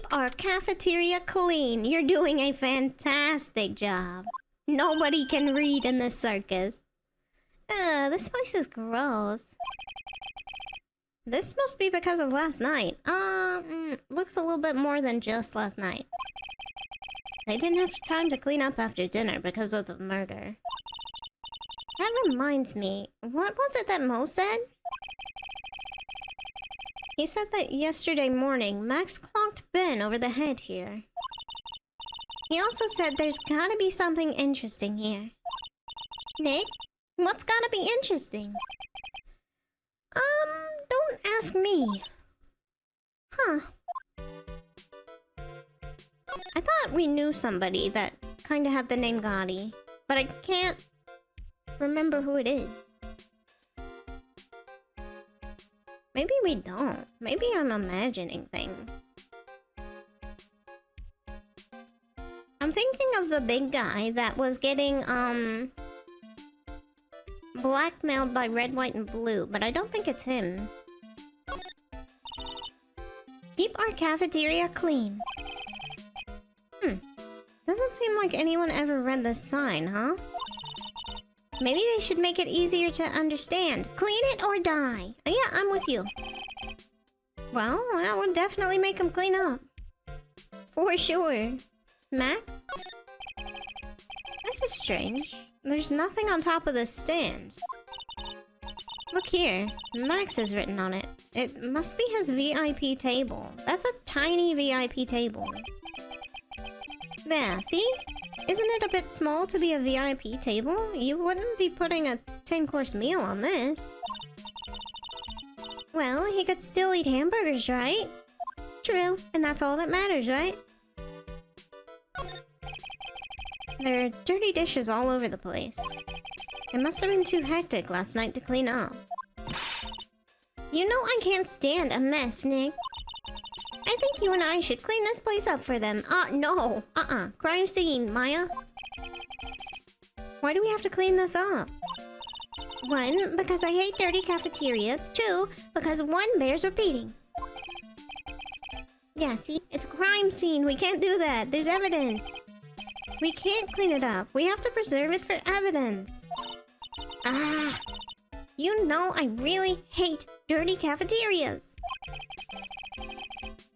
Keep our cafeteria clean. You're doing a fantastic job. Nobody can read in this circus. This place is gross. This must be because of last night. Looks a little bit more than just last night. They didn't have time to clean up after dinner because of the murder. That reminds me, what was it that Mo said? He said that yesterday morning, Max clonked Ben over the head here. He also said there's gotta be something interesting here. Nick, what's gotta be interesting? Don't ask me. Huh. I thought we knew somebody that kinda had the name Gotti, but I can't remember who it is. Maybe we don't. Maybe I'm imagining things. I'm thinking of the big guy that was getting, blackmailed by Red, White, and Blue, but I don't think it's him. Keep our cafeteria clean. Doesn't seem like anyone ever read this sign, huh? Maybe they should make it easier to understand. Clean it or die. Yeah, I'm with you. Well, that would definitely make them clean up. For sure. Max? This is strange. There's nothing on top of this stand. Look here. Max is written on it. It must be his VIP table. That's a tiny VIP table. There, see? Isn't it a bit small to be a VIP table? You wouldn't be putting a 10-course meal on this. Well, he could still eat hamburgers, right? True, and that's all that matters, right? There are dirty dishes all over the place. It must have been too hectic last night to clean up. You know I can't stand a mess, Nick. I think you and I should clean this place up for them. No. Crime scene, Maya. Why do we have to clean this up? 1, because I hate dirty cafeterias. 2, because one bears repeating. Yeah, see? It's a crime scene. We can't do that. There's evidence. We can't clean it up. We have to preserve it for evidence. You know I really hate dirty cafeterias.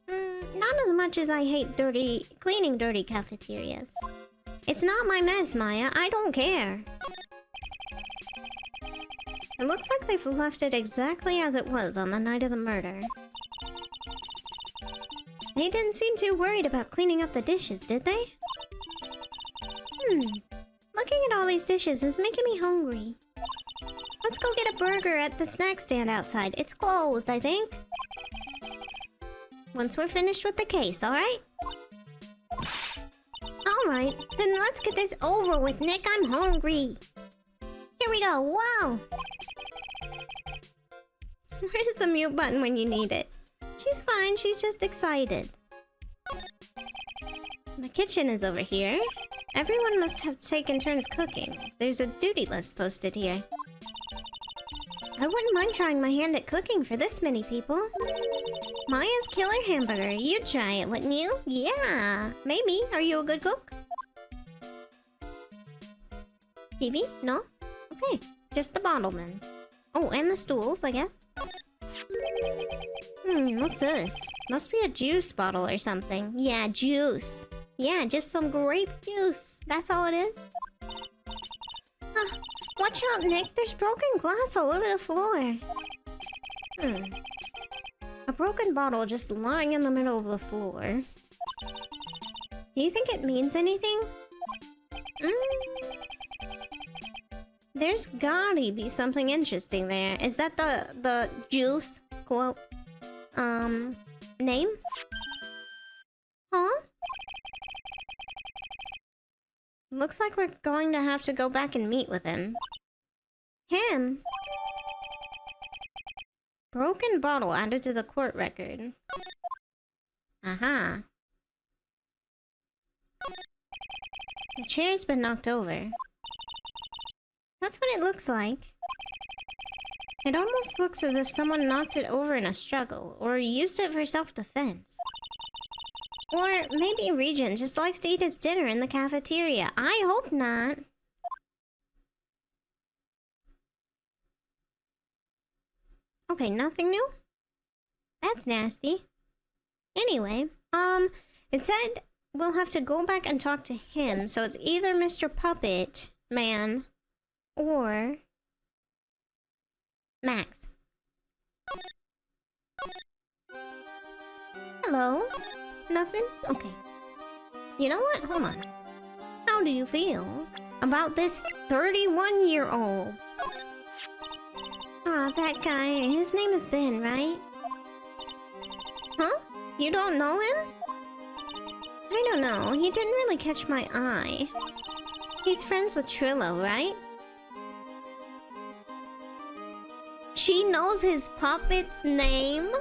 Not as much as I hate cleaning dirty cafeterias. It's not my mess, Maya. I don't care. It looks like they've left it exactly as it was on the night of the murder. They didn't seem too worried about cleaning up the dishes, did they? Looking at all these dishes is making me hungry. Let's go get a burger at the snack stand outside. It's closed, I think. Once we're finished with the case, alright? Alright, then let's get this over with, Nick. I'm hungry. Here we go. Whoa! Where's the mute button when you need it? She's fine. She's just excited. The kitchen is over here. Everyone must have taken turns cooking. There's a duty list posted here. I wouldn't mind trying my hand at cooking for this many people. Maya's killer hamburger. You'd try it, wouldn't you? Yeah, maybe. Are you a good cook? Phoebe? No? Okay, just the bottle then. Oh, and the stools, I guess. What's this? Must be a juice bottle or something. Yeah, juice. Yeah, just some grape juice. That's all it is. Watch out, Nick. There's broken glass all over the floor. A broken bottle just lying in the middle of the floor. Do you think it means anything? There's gotta be something interesting there. Is that the juice quote name? Huh? Looks like we're going to have to go back and meet with him. Him? Broken bottle added to the court record. Aha. The chair's been knocked over. That's what it looks like. It almost looks as if someone knocked it over in a struggle, or used it for self-defense. Or maybe Regina just likes to eat his dinner in the cafeteria. I hope not. Okay, nothing new? That's nasty. Anyway, it said we'll have to go back and talk to him, so it's either Mr. Puppet Man or Max. Hello? Nothing? Okay. You know what? Hold on. How do you feel about this 31-year-old? Aw, that guy. His name is Ben, right? Huh? You don't know him? I don't know. He didn't really catch my eye. He's friends with Trilo, right? She knows his puppet's name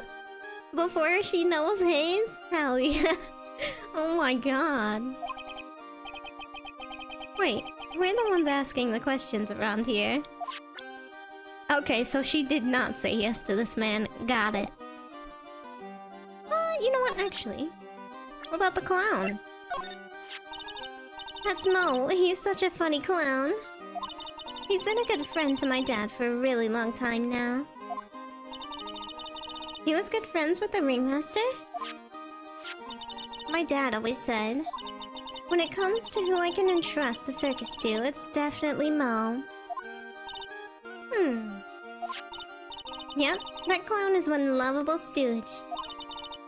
before she knows his? Hell yeah. Oh my god. Wait, we're the ones asking the questions around here. Okay, so she did not say yes to this man. Got it. You know what, actually? What about the clown? That's Mo. He's such a funny clown. He's been a good friend to my dad for a really long time now. He was good friends with the ringmaster? My dad always said, when it comes to who I can entrust the circus to, it's definitely Mo. Yep, that clown is one lovable stooge.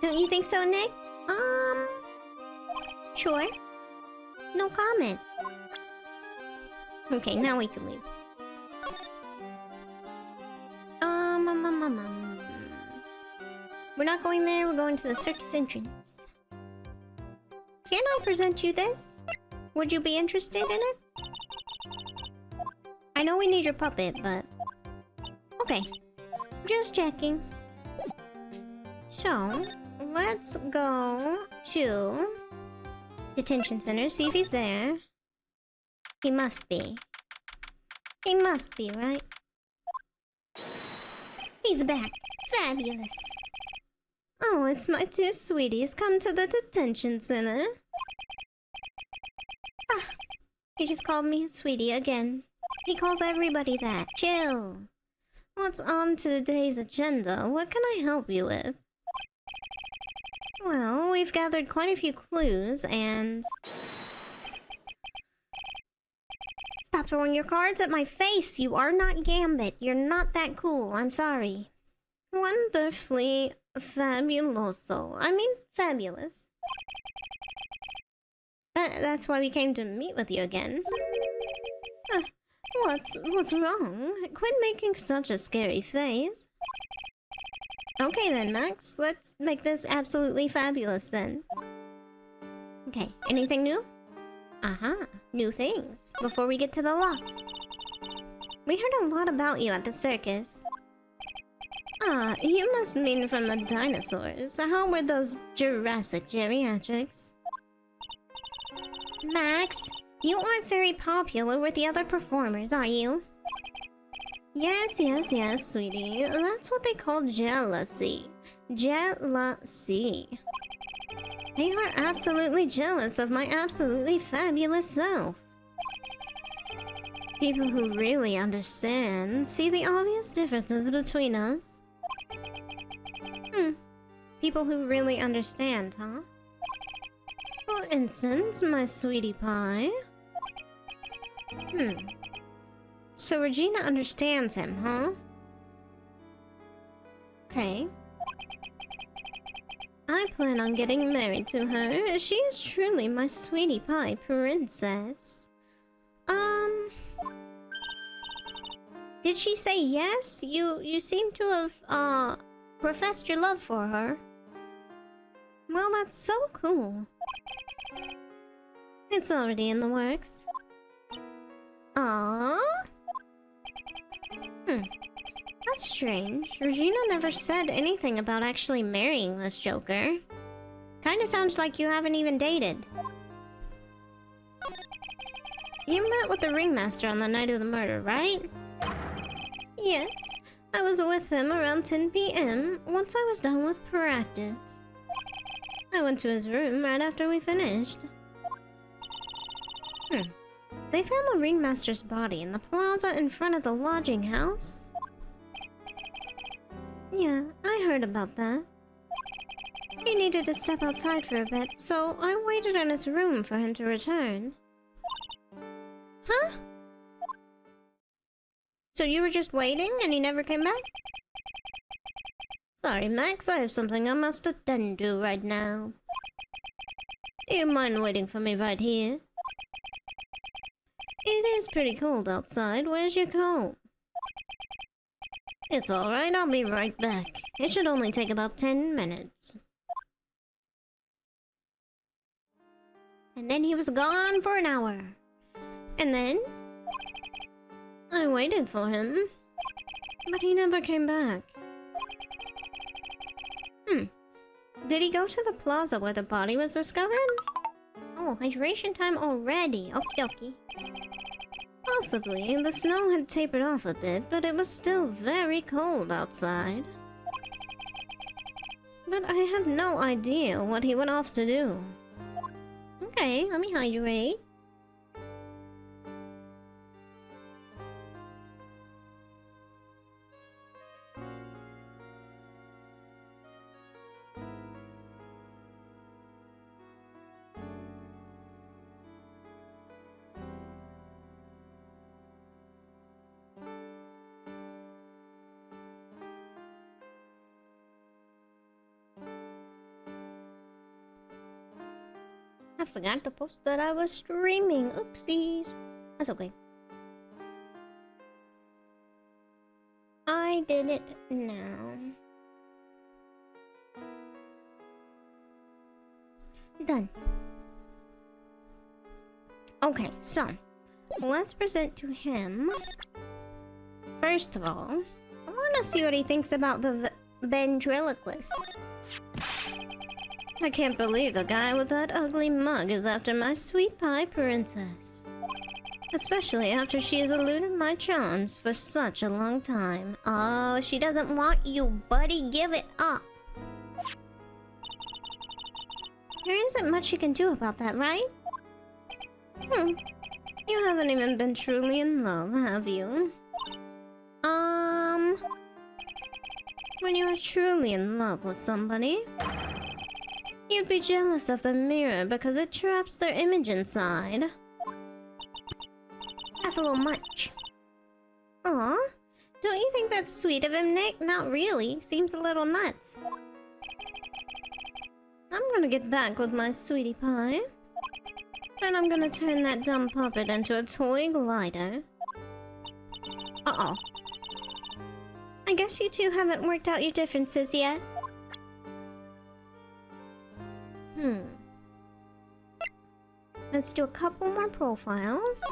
Don't you think so, Nick? Sure. No comment. Okay, now we can leave. We're not going there, we're going to the circus entrance. Can I present you this? Would you be interested in it? I know we need your puppet, but... Okay. Just checking. So, let's go to... Detention Center, see if he's there. He must be. He must be, right? He's back. Fabulous. Oh, it's my two sweeties come to the detention center. Ah, he just called me sweetie again. He calls everybody that. Chill. What's on today's agenda? What can I help you with? Well, we've gathered quite a few clues and... Stop throwing your cards at my face! You are not Gambit. You're not that cool. I'm sorry. Wonderfully fabuloso. I mean, fabulous. That's why we came to meet with you again. What's wrong? Quit making such a scary face. Okay then, Max. Let's make this absolutely fabulous then. Okay, anything new? New things. Before we get to the locks. We heard a lot about you at the circus. Ah, you must mean from the dinosaurs. How were those Jurassic geriatrics? Max, you aren't very popular with the other performers, are you? Yes, sweetie. That's what they call jealousy. Jealousy. They are absolutely jealous of my absolutely fabulous self. People who really understand see the obvious differences between us. People who really understand, huh? For instance, my sweetie pie. So Regina understands him, huh? Okay. I plan on getting married to her. She is truly my sweetie pie princess. Did she say yes? You seem to have, professed your love for her. Well, that's so cool. It's already in the works. Aww. That's strange. Regina never said anything about actually marrying this Joker. Kinda sounds like you haven't even dated. You met with the ringmaster on the night of the murder, right? Yes. I was with him around 10 p.m. once I was done with practice. I went to his room right after we finished. They found the ringmaster's body in the plaza in front of the lodging house. Yeah, I heard about that. He needed to step outside for a bit, so I waited in his room for him to return. Huh? So you were just waiting and he never came back? Sorry, Max, I have something I must attend to right now. Do you mind waiting for me right here? It is pretty cold outside. Where's your coat? It's alright, I'll be right back. It should only take about 10 minutes. And then he was gone for an hour. And then I waited for him, but he never came back. Did he go to the plaza where the body was discovered? Oh, hydration time already. Okie dokie. Possibly. The snow had tapered off a bit, but it was still very cold outside. But I have no idea what he went off to do. Okay, let me hydrate. I forgot to post that I was streaming. Oopsies. That's okay. I did it now. Done. Okay, so let's present to him. First of all, I want to see what he thinks about the ventriloquist. I can't believe the guy with that ugly mug is after my sweet pie princess. Especially after she has eluded my charms for such a long time. Oh, she doesn't want you, buddy. Give it up. There isn't much you can do about that, right? You haven't even been truly in love, have you? When you are truly in love with somebody, you'd be jealous of the mirror because it traps their image inside. That's a little much. Aw, don't you think that's sweet of him, Nick? Not really. Seems a little nuts. I'm gonna get back with my sweetie pie. Then I'm gonna turn that dumb puppet into a toy glider. Uh-oh. I guess you two haven't worked out your differences yet. Let's do a couple more profiles.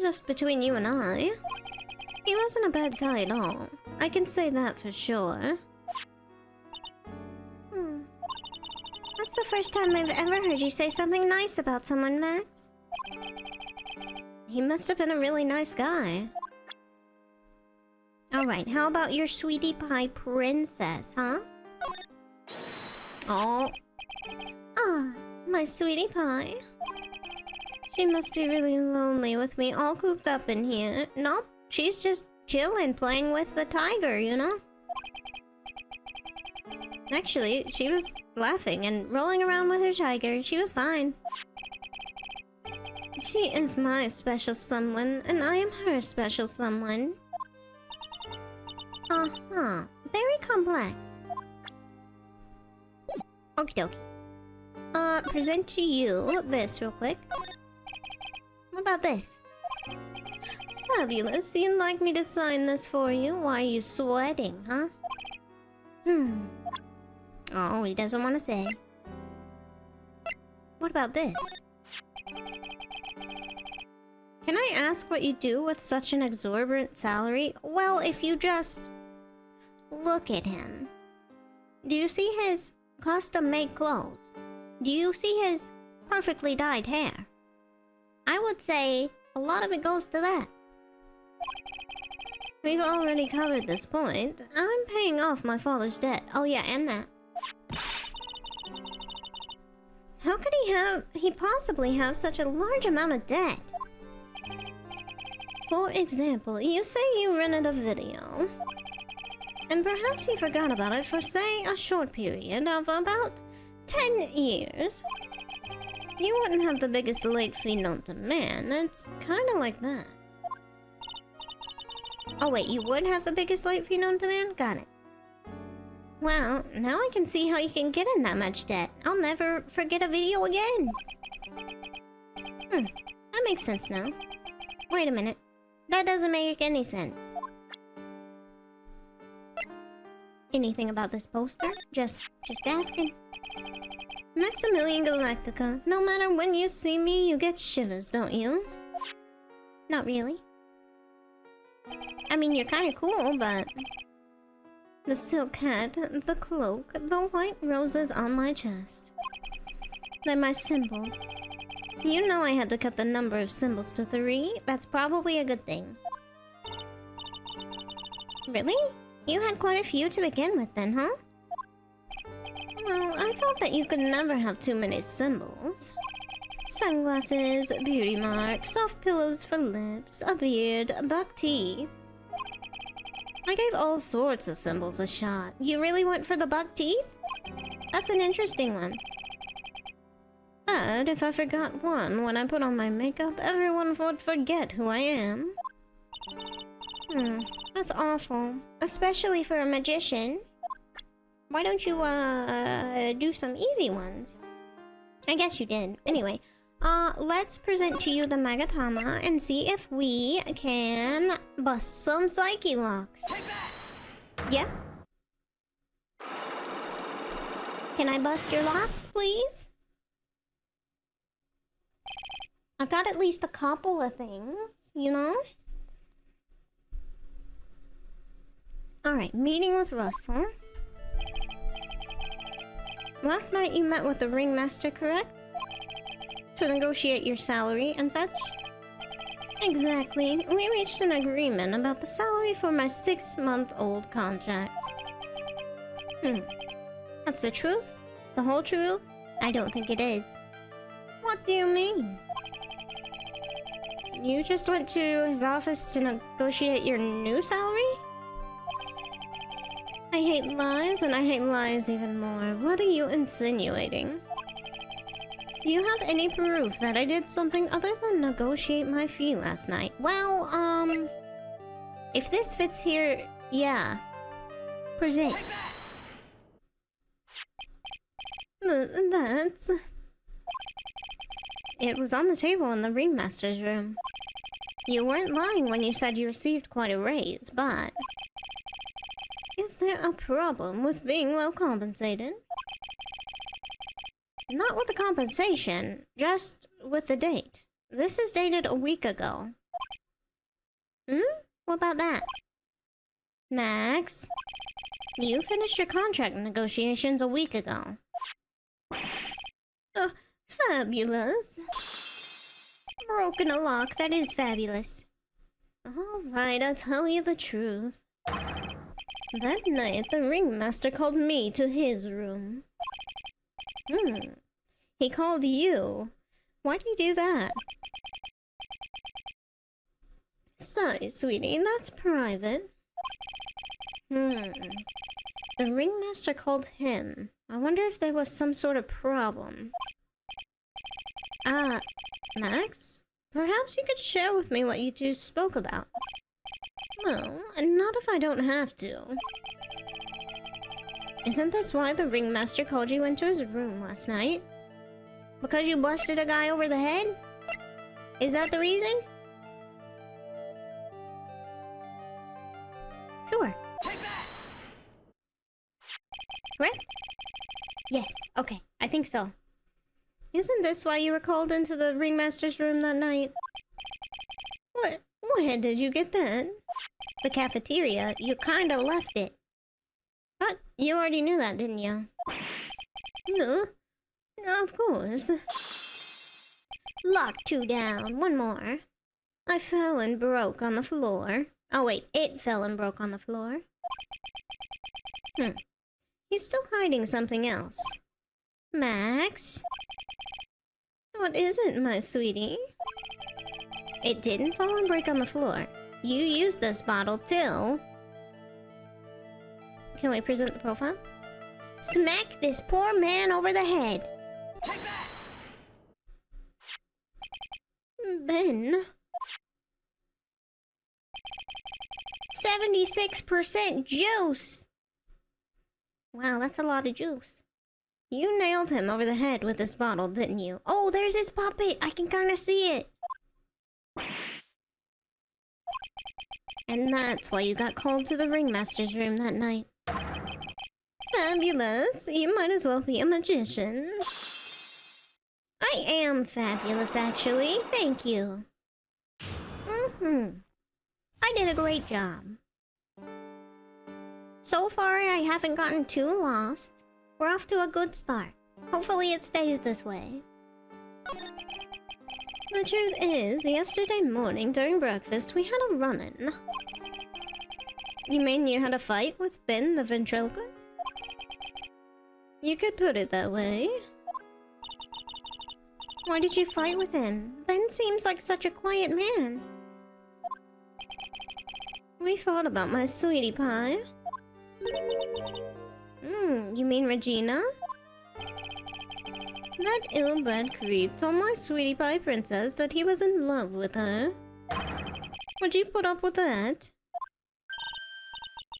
Just between you and I, he wasn't a bad guy at all. I can say that for sure. That's the first time I've ever heard you say something nice about someone, Max. He must have been a really nice guy. Alright, how about your sweetie pie princess, huh? Oh. Ah, my sweetie pie. She must be really lonely with me all cooped up in here. Nope, she's just chilling, playing with the tiger, you know? Actually, she was laughing and rolling around with her tiger. She was fine. She is my special someone, and I am her special someone. Uh-huh. Very complex. Okie dokie. Present to you this real quick. What about this? Fabulous. You'd like me to sign this for you? Why are you sweating, huh? Oh, he doesn't want to say. What about this? Can I ask what you do with such an exorbitant salary? Well, if you just look at him. Do you see his custom-made clothes? Do you see his perfectly dyed hair? I would say a lot of it goes to that. We've already covered this point. I'm paying off my father's debt. Oh yeah, and that. How could he possibly have such a large amount of debt? For example, you say you rented a video. And perhaps you forgot about it for, say, a short period of about 10 years. You wouldn't have the biggest late fee known to man. It's kinda like that. Oh wait, you would have the biggest late fee known to man? Got it. Well, now I can see how you can get in that much debt. I'll never forget a video again. That makes sense now. Wait a minute. That doesn't make any sense. Anything about this poster? Just asking. Maximilian Galactica. No matter when you see me, you get shivers, don't you? Not really. I mean, you're kinda cool, but... The silk hat, the cloak, the white roses on my chest. They're my symbols. You know I had to cut the number of symbols to 3. That's probably a good thing. Really? You had quite a few to begin with then, huh? Well, I thought that you could never have too many symbols. Sunglasses, beauty marks, soft pillows for lips, a beard, buck teeth. I gave all sorts of symbols a shot. You really went for the buck teeth? That's an interesting one. But if I forgot one when I put on my makeup, everyone would forget who I am. That's awful. Especially for a magician. Why don't you, do some easy ones? I guess you did. Anyway, let's present to you the Magatama and see if we can bust some psyche locks. Yeah? Can I bust your locks, please? I've got at least a couple of things, you know? Alright, meeting with Russell. Last night you met with the ringmaster, correct? To negotiate your salary and such? Exactly. We reached an agreement about the salary for my 6-month-old contract. That's the truth? The whole truth? I don't think it is. What do you mean? You just went to his office to negotiate your new salary? I hate lies, and I hate lies even more. What are you insinuating? Do you have any proof that I did something other than negotiate my fee last night? Well, if this fits here, yeah. Present. That's... It was on the table in the ringmaster's room. You weren't lying when you said you received quite a raise, but... Is there a problem with being well compensated? Not with the compensation, just with the date. This is dated a week ago. What about that? Max, you finished your contract negotiations a week ago. Fabulous. Broken a lock, that is fabulous. Alright, I'll tell you the truth. That night, the ringmaster called me to his room. He called you. Why'd he do that? Sorry, sweetie, that's private. The ringmaster called him. I wonder if there was some sort of problem. Max? Perhaps you could share with me what you two spoke about. Well, not if I don't have to. Isn't this why the ringmaster called you into his room last night? Because you busted a guy over the head? Is that the reason? Sure. Correct? Yes, okay, I think so. Isn't this why you were called into the ringmaster's room that night? Where did you get that? The cafeteria, you kinda left it. But you already knew that, didn't you? No, of course. Locked 2 down, one more. I fell and broke on the floor. Oh wait, it fell and broke on the floor. He's still hiding something else. Max? What is it, my sweetie? It didn't fall and break on the floor. You used this bottle too. Can we present the profile? Smack this poor man over the head. Take that! Ben. 76% juice! Wow, that's a lot of juice. You nailed him over the head with this bottle, didn't you? Oh, there's his puppet! I can kinda see it! And that's why you got called to the ringmaster's room that night. Fabulous! You might as well be a magician. I am fabulous, actually. Thank you. I did a great job. So far, I haven't gotten too lost. We're off to a good start. Hopefully it stays this way. The truth is, yesterday morning during breakfast, we had a run-in. You mean you had a fight with Ben the ventriloquist? You could put it that way. Why did you fight with him? Ben seems like such a quiet man. We fought about my sweetie pie. You mean Regina? That ill-bred creep told my sweetie pie princess that he was in love with her. Would you put up with that?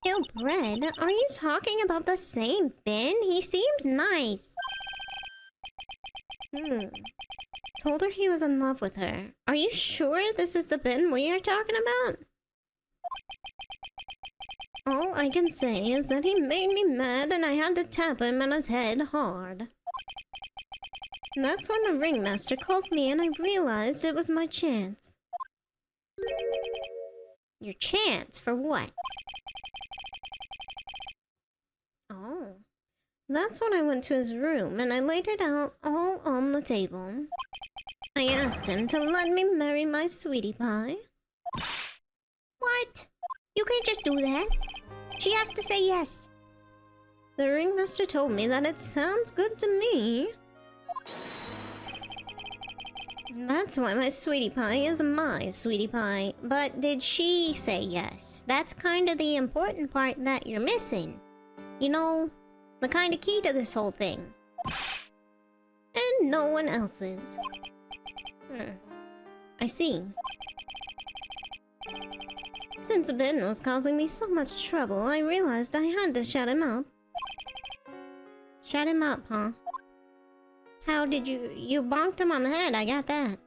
Ill-bred? Are you talking about the same Ben? He seems nice. Told her he was in love with her. Are you sure this is the Ben we are talking about? All I can say is that he made me mad and I had to tap him on his head hard. That's when the ringmaster called me and I realized it was my chance. Your chance? For what? Oh. That's when I went to his room and I laid it out all on the table. I asked him to let me marry my sweetie pie. What? You can't just do that. She has to say yes. The ringmaster told me that it sounds good to me. That's why my sweetie pie is my sweetie pie. But did she say yes? That's kind of the important part that you're missing. You know, the kind of key to this whole thing. And no one else's. I see. Since Ben was causing me so much trouble, I realized I had to shut him up. Shut him up, huh? How did you... You bonked him on the head, I got that.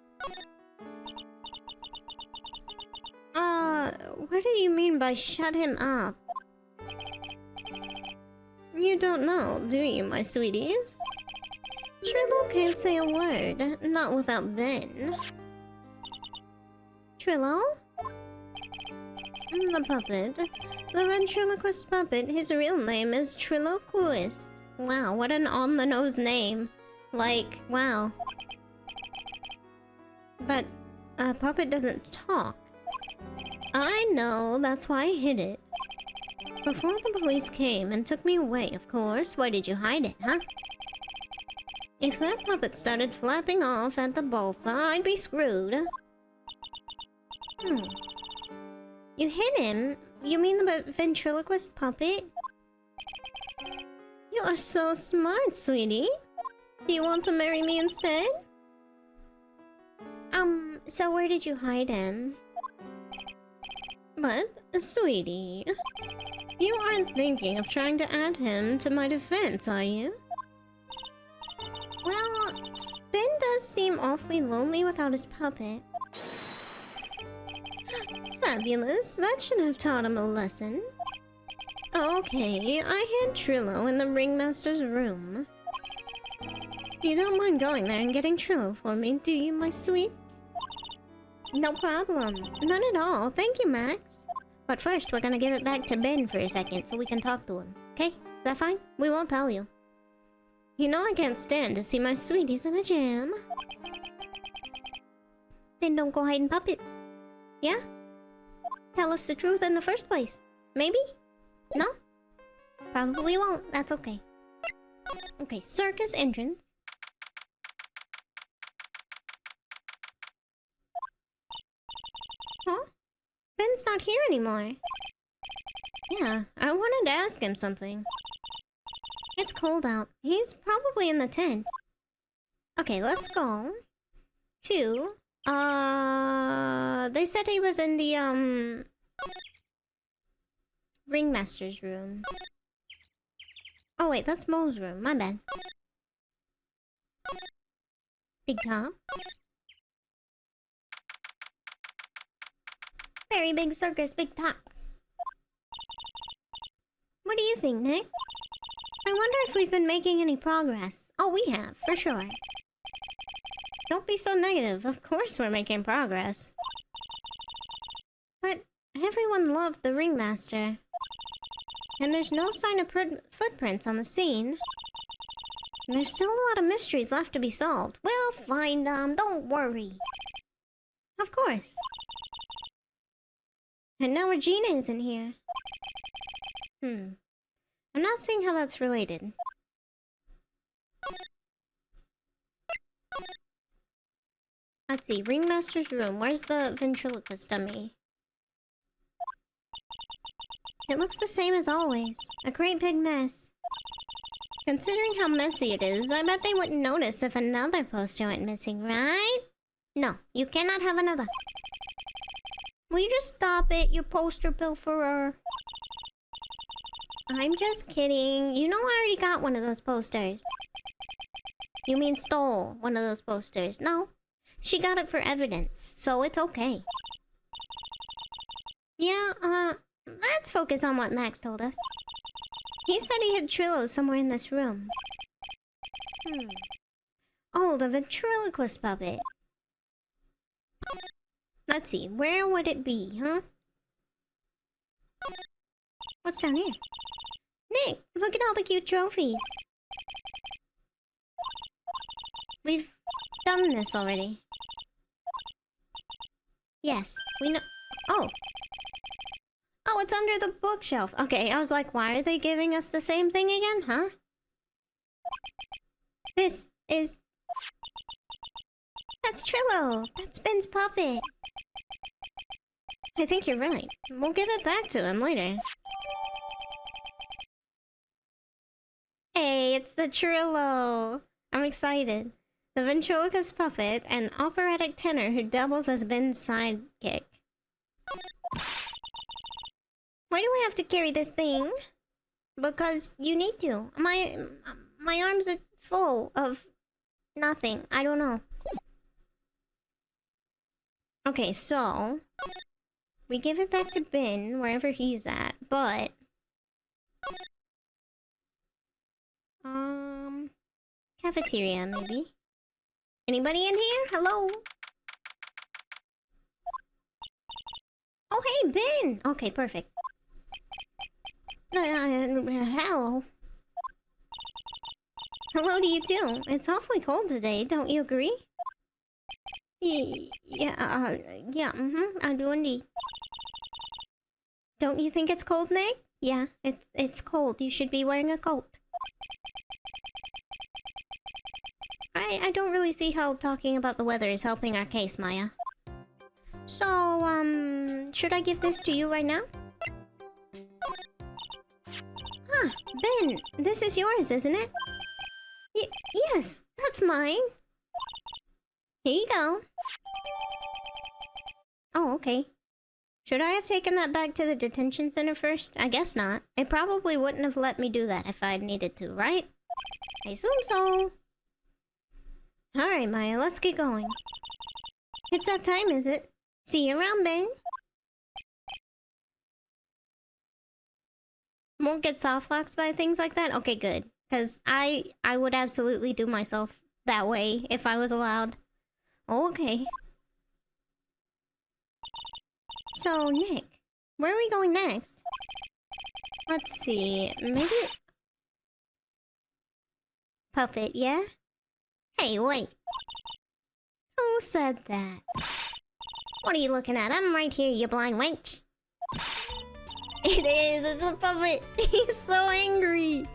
What do you mean by shut him up? You don't know, do you, my sweeties? Trilo can't say a word, not without Ben. Trilo? The puppet. The ventriloquist puppet, his real name is Triloquist. Wow, what an on-the-nose name. Like, wow. But a puppet doesn't talk. I know, that's why I hid it. Before the police came and took me away, of course. Why did you hide it, huh? If that puppet started flapping off at the balsa, I'd be screwed. You hid him? You mean the ventriloquist puppet? You are so smart, sweetie. Do you want to marry me instead? So where did you hide him? But, sweetie, you aren't thinking of trying to add him to my defense, are you? Well, Ben does seem awfully lonely without his puppet. Fabulous, that should have taught him a lesson. Okay, I hid Trilo in the ringmaster's room. You don't mind going there and getting Trilo for me, do you, my sweets? No problem. None at all. Thank you, Max. But first, we're gonna give it back to Ben for a second so we can talk to him. Okay? Is that fine? We won't tell you. You know I can't stand to see my sweeties in a jam. Then don't go hiding puppets. Yeah? tell us the truth in the first place. Maybe? No? Probably won't. That's okay. Okay, circus entrance. Huh? Ben's not here anymore. Yeah, I wanted to ask him something. It's cold out. He's probably in the tent. Okay, let's go to... They said he was in the, Ringmaster's room. Oh wait, that's Mo's room. My bad. Big top. Very big circus, big top. What do you think, Nick? I wonder if we've been making any progress. Oh, we have, for sure. Don't be so negative. Of course we're making progress. But everyone loved the Ringmaster. And there's no sign of footprints on the scene. And there's still a lot of mysteries left to be solved. We'll find them, don't worry. Of course. And now Regina isn't here. I'm not seeing how that's related. Let's see, Ringmaster's room. Where's the ventriloquist dummy? It looks the same as always. A great big mess. Considering how messy it is, I bet they wouldn't notice if another poster went missing, right? No, you cannot have another. Will you just stop it, you poster pilferer? I'm just kidding. You know I already got one of those posters. You mean stole one of those posters? No. She got it for evidence, so it's okay. Yeah, let's focus on what Max told us. He said he had Trilo somewhere in this room. Oh, the ventriloquist puppet. Let's see, where would it be, huh? What's down here? Nick, look at all the cute trophies. We've done this already. Yes, we know. Oh. Oh, it's under the bookshelf. Okay, I was like, why are they giving us the same thing again, huh? This is... That's Trilo. That's Ben's puppet. I think you're right. We'll give it back to him later. Hey, it's the Trilo. I'm excited. The ventriloquist puppet, an operatic tenor who doubles as Ben's sidekick. Why do we have to carry this thing? Because you need to. My arms are full of nothing. I don't know. Okay, so we give it back to Ben wherever he's at, but cafeteria maybe. Anybody in here? Hello? Oh, hey, Ben! Okay, perfect. Hello. Hello to you too. It's awfully cold today, don't you agree? Yeah, I do indeed. Don't you think it's cold, Nick? Yeah, it's cold. You should be wearing a coat. I don't really see how talking about the weather is helping our case, Maya. So, should I give this to you right now? Ah, Ben, this is yours, isn't it? Yes, that's mine. Here you go. Oh, okay. Should I have taken that back to the detention center first? I guess not. It probably wouldn't have let me do that if I'd needed to, right? I assume so. Alright, Maya, let's get going. It's that time, is it? See you around, Ben. Won't get soft-locked by things like that? Okay, good. Because I would absolutely do myself that way if I was allowed. Oh, okay. So, Nick, where are we going next? Let's see, maybe... Puppet, yeah? Hey, wait. Who said that? What are you looking at? I'm right here, you blind wench. It is, it's a puppet. He's so angry.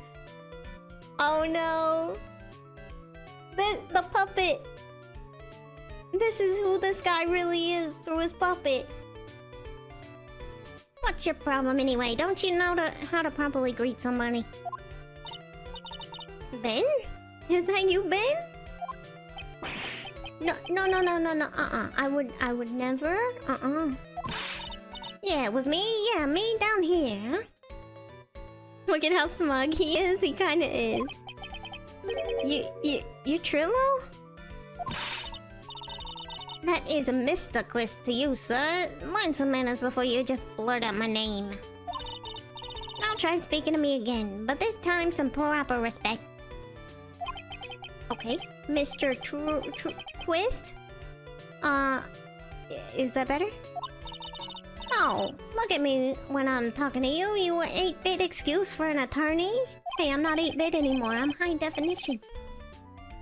Oh no. The puppet. This is who this guy really is through his puppet. What's your problem anyway? Don't you know how to properly greet somebody? Ben? Is that you, Ben? No. I would never. Yeah, it was me. Yeah, me down here. Look at how smug he is. He kinda is. You Trilo? That is a Mr. Quist to you, sir. Learn some manners before you just blurt out my name. I'll try speaking to me again, but this time some proper respect. Okay, Mr. Quist? Is that better? No, look at me when I'm talking to you. You 8-bit excuse for an attorney? Hey, I'm not 8-bit anymore. I'm high definition.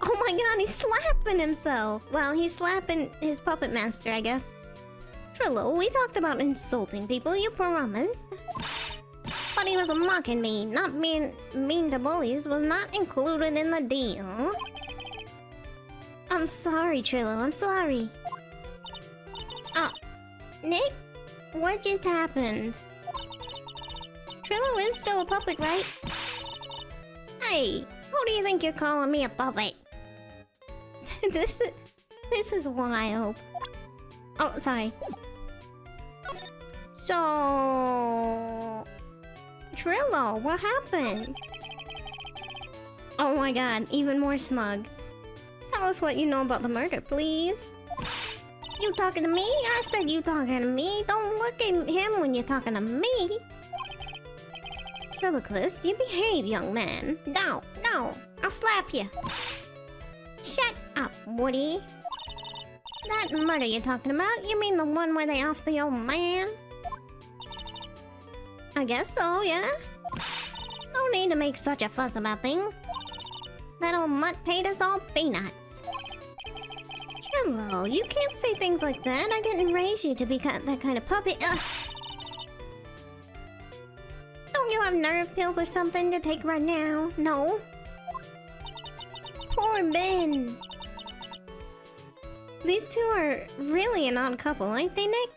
Oh my god, he's slapping himself. Well, he's slapping his puppet master, I guess. Trilo, we talked about insulting people, you promised. But he was mocking me. Not being mean to bullies was not included in the deal. I'm sorry, Trilo, I'm sorry. Nick? What just happened? Trilo is still a puppet, right? Hey, who do you think you're calling me a puppet? This is wild. Oh, sorry. So... Trilo, what happened? Oh my god, even more smug. Tell us what you know about the murder, please. You talking to me? I said you talking to me. Don't look at him when you're talking to me. Triloquist, you behave, young man. No, I'll slap you. Shut up, Woody. That murder you're talking about? You mean the one where they off the old man? I guess so, yeah. No need to make such a fuss about things. That old mutt paid us all peanuts. Trilo, you can't say things like that. I didn't raise you to be that kind of puppet. Ugh. Don't you have nerve pills or something to take right now? No? Poor Ben. These two are really an odd couple, aren't they, Nick?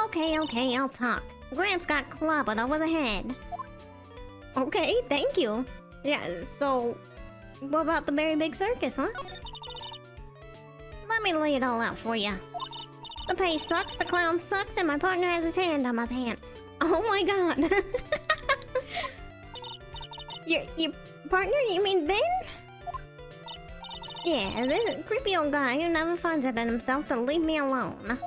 Okay, I'll talk. Gramps got clobbered over the head. Okay, thank you. Yeah, so... what about the very big circus, huh? Let me lay it all out for you. The pay sucks, the clown sucks, and my partner has his hand on my pants. Oh my god. Your partner? You mean Ben? Yeah, this creepy old guy who never finds it in himself to leave me alone.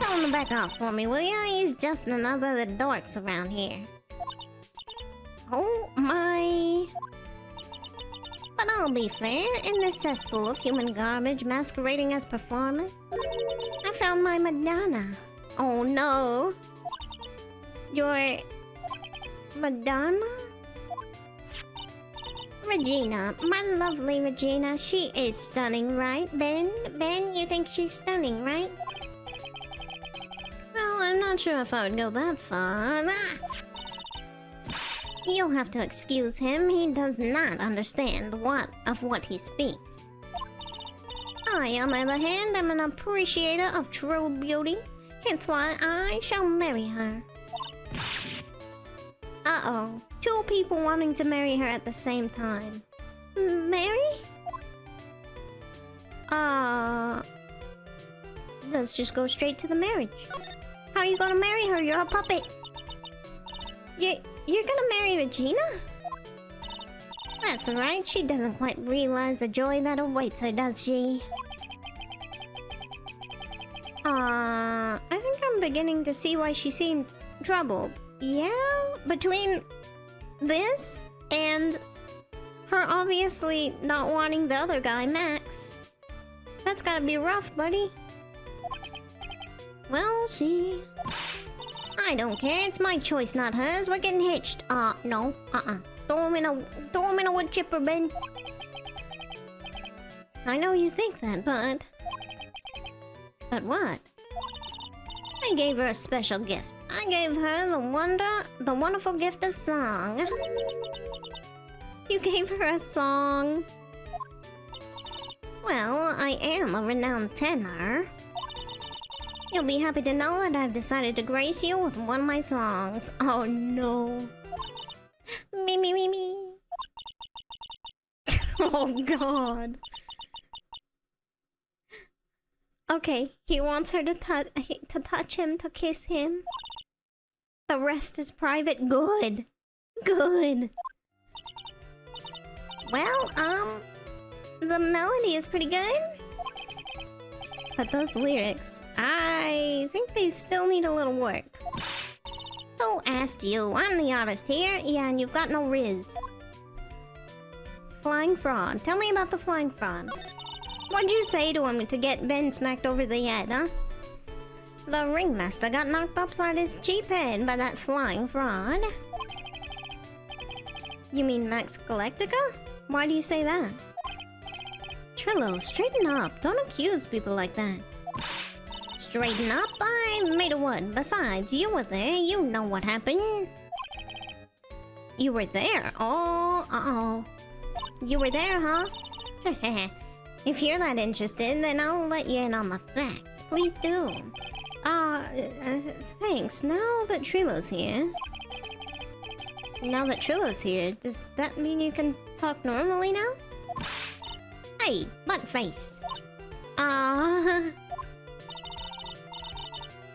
Tell him to back off for me, will ya? He's just another of the dorks around here. Oh my... But I'll be fair, in this cesspool of human garbage masquerading as performers, I found my Madonna. Oh no. Your... Madonna? Regina, my lovely Regina, she is stunning, right, Ben? Ben, you think she's stunning, right? Well, I'm not sure if I would go that far. Ah! You'll have to excuse him, he does not understand what he speaks. I, on the other hand, am an appreciator of true beauty, hence why I shall marry her. Uh-oh. Two people wanting to marry her at the same time. Marry? Let's just go straight to the marriage. How are you gonna marry her? You're a puppet. You're gonna marry Regina? That's right, she doesn't quite realize the joy that awaits her, does she? I think I'm beginning to see why she seemed troubled. Yeah? Between this and her obviously not wanting the other guy, Max. That's gotta be rough, buddy. Well, I don't care, it's my choice, not hers. We're getting hitched. No. Throw him in a wood chipper, Ben. I know you think that, but... But what? I gave her a special gift. I gave her the wonderful gift of song. You gave her a song? Well, I am a renowned tenor. You'll be happy to know that I've decided to grace you with one of my songs. Oh no. Me, me, me, me. Oh god. Okay, he wants her to touch him, to kiss him. The rest is private. Good. Good. Well, the melody is pretty good. But those lyrics, I think they still need a little work. Who asked you? I'm the artist here. Yeah, and you've got no riz. Flying fraud. Tell me about the flying fraud. What'd you say to him to get Ben smacked over the head, huh? The ringmaster got knocked upside his cheap head by that flying fraud. You mean Max Galactica? Why do you say that? Trilo, straighten up. Don't accuse people like that. Straighten up? I made a what? Besides, you were there. You know what happened. You were there? Oh, uh-oh. You were there, huh? If you're that interested, then I'll let you in on the facts. Please do. Thanks. Now that Trilo's here... Now that Trilo's here, does that mean you can talk normally now? Hey, buttface.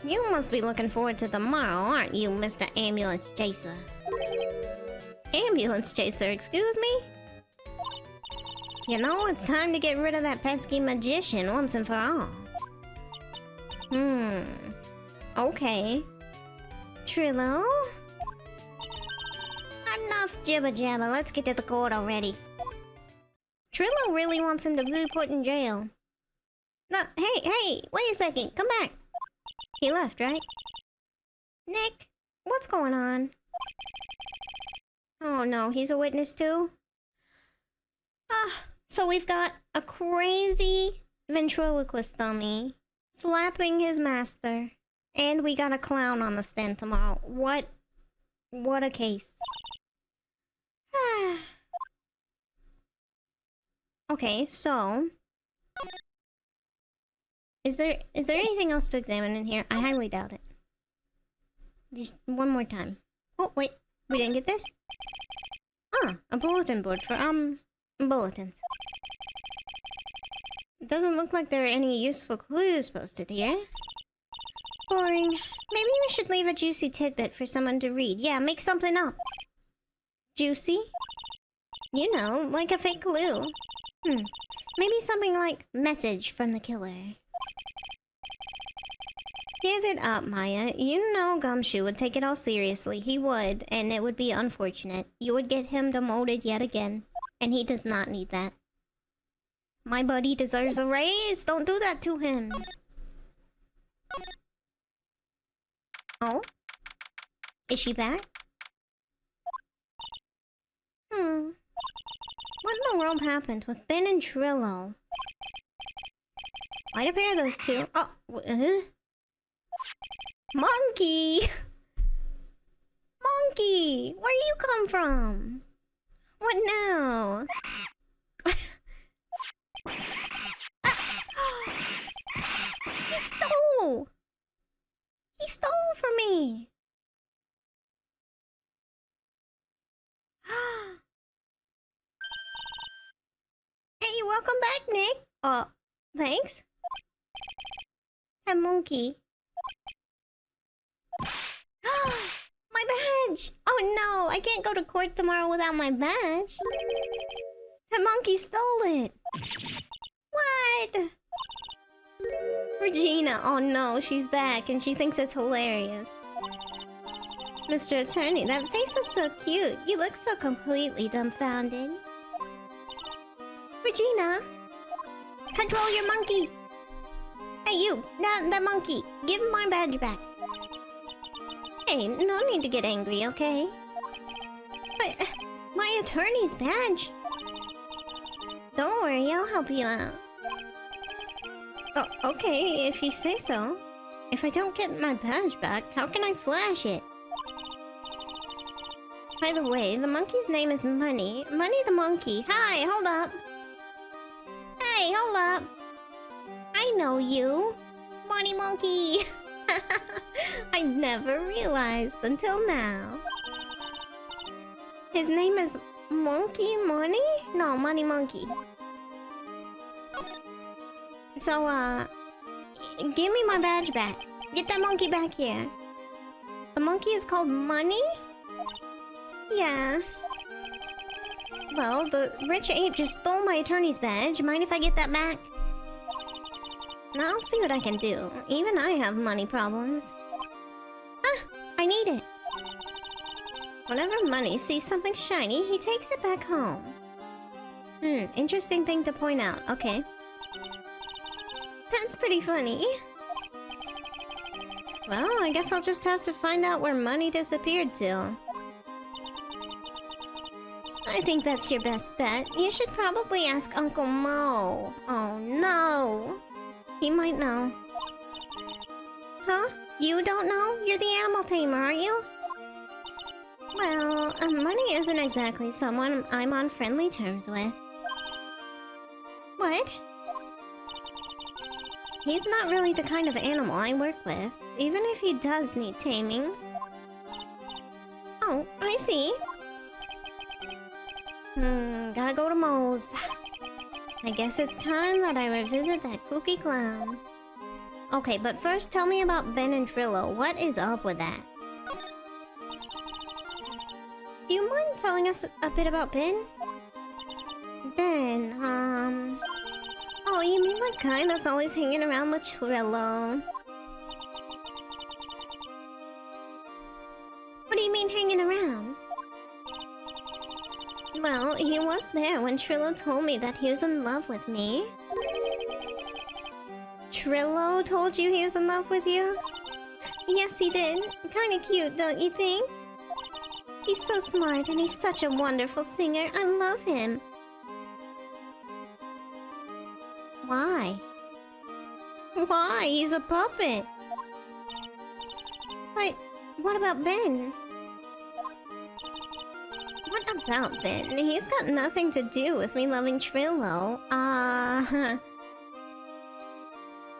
You must be looking forward to tomorrow, aren't you, Mr. Ambulance Chaser? Ambulance Chaser, excuse me? You know, it's time to get rid of that pesky magician once and for all. Okay. Trilo? Enough jibber jabber, let's get to the court already. Trilo really wants him to be put in jail. No, hey, wait a second, come back. He left, right? Nick, what's going on? Oh no, he's a witness too? So we've got a crazy ventriloquist dummy slapping his master. And we got a clown on the stand tomorrow. What a case. Okay, so... Is there anything else to examine in here? I highly doubt it. Just one more time. Oh, wait. We didn't get this? Ah, a bulletin board for, bulletins. It doesn't look like there are any useful clues posted here. Boring. Maybe we should leave a juicy tidbit for someone to read. Yeah, make something up. Juicy? You know, like a fake clue. Maybe something like, message from the killer. Give it up, Maya. You know Gumshoe would take it all seriously. He would, and it would be unfortunate. You would get him demoted yet again. And he does not need that. My buddy deserves a raise. Don't do that to him. Oh? Is she back? What in the world happened with Ben and Trilo? Why'd I pair those two? Oh, Monkey! Monkey! Where you come from? What now? He stole! He stole from me! Hey, welcome back, Nick! Thanks. Hey, Monkey. My badge! Oh no, I can't go to court tomorrow without my badge. The monkey stole it. What? Regina, oh no, she's back and she thinks it's hilarious. Mr. Attorney, that face is so cute. You look so completely dumbfounded. Regina! Control your monkey! Hey you, that monkey, give him my badge back. Hey, no need to get angry, okay? But, my attorney's badge! Don't worry, I'll help you out. Oh, okay, if you say so. if I don't get my badge back, how can I flash it? By the way, the monkey's name is Money. Money the monkey. Hi, hold up. Hey, hold up. I know you. Money monkey. I never realized until now. His name is Monkey Money? No, Money Monkey. So, give me my badge back. Get that monkey back here. The monkey is called Money? Yeah. Well, the rich ape just stole my attorney's badge. Mind if I get that back? Now I'll see what I can do. Even I have money problems. Ah! I need it. Whenever Money sees something shiny, he takes it back home. Interesting thing to point out. Okay. That's pretty funny. Well, I guess I'll just have to find out where Money disappeared to. I think that's your best bet. You should probably ask Uncle Mo. Oh no. He might know. Huh? You don't know? You're the animal tamer, aren't you? Well, Money isn't exactly someone I'm on friendly terms with. What? He's not really the kind of animal I work with, even if he does need taming. Oh, I see. Gotta go to Moe's. I guess it's time that I revisit that kooky clown. Okay, but first tell me about Ben and Trillo. What is up with that? Do you mind telling us a bit about Ben? Ben, oh, you mean that guy that's always hanging around with Trillo? What do you mean hanging around? Well, he was there when Trillo told me that he was in love with me. Trillo told you he was in love with you? Yes, he did. Kinda cute, don't you think? He's so smart and he's such a wonderful singer. I love him. Why? Why? He's a puppet. But what about Ben? What about Ben? He's got nothing to do with me loving Trillo.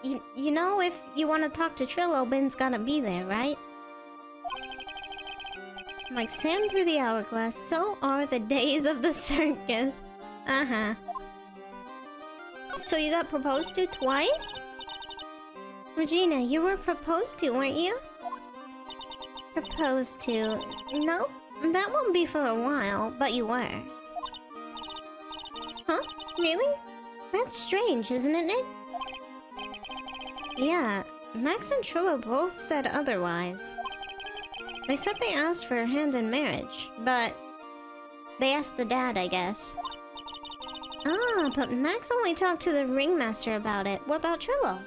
You know, if you want to talk to Trillo, Ben's gotta be there, right? Like sand through the hourglass, so are the days of the circus. Uh-huh. So you got proposed to twice? Regina, you were proposed to, weren't you? Proposed to... Nope. That won't be for a while, but you were. Huh? Really? That's strange, isn't it, Nick? Yeah, Max and Trillo both said otherwise. They said they asked for her hand in marriage, but... they asked the dad, I guess. Ah, but Max only talked to the ringmaster about it. What about Trillo?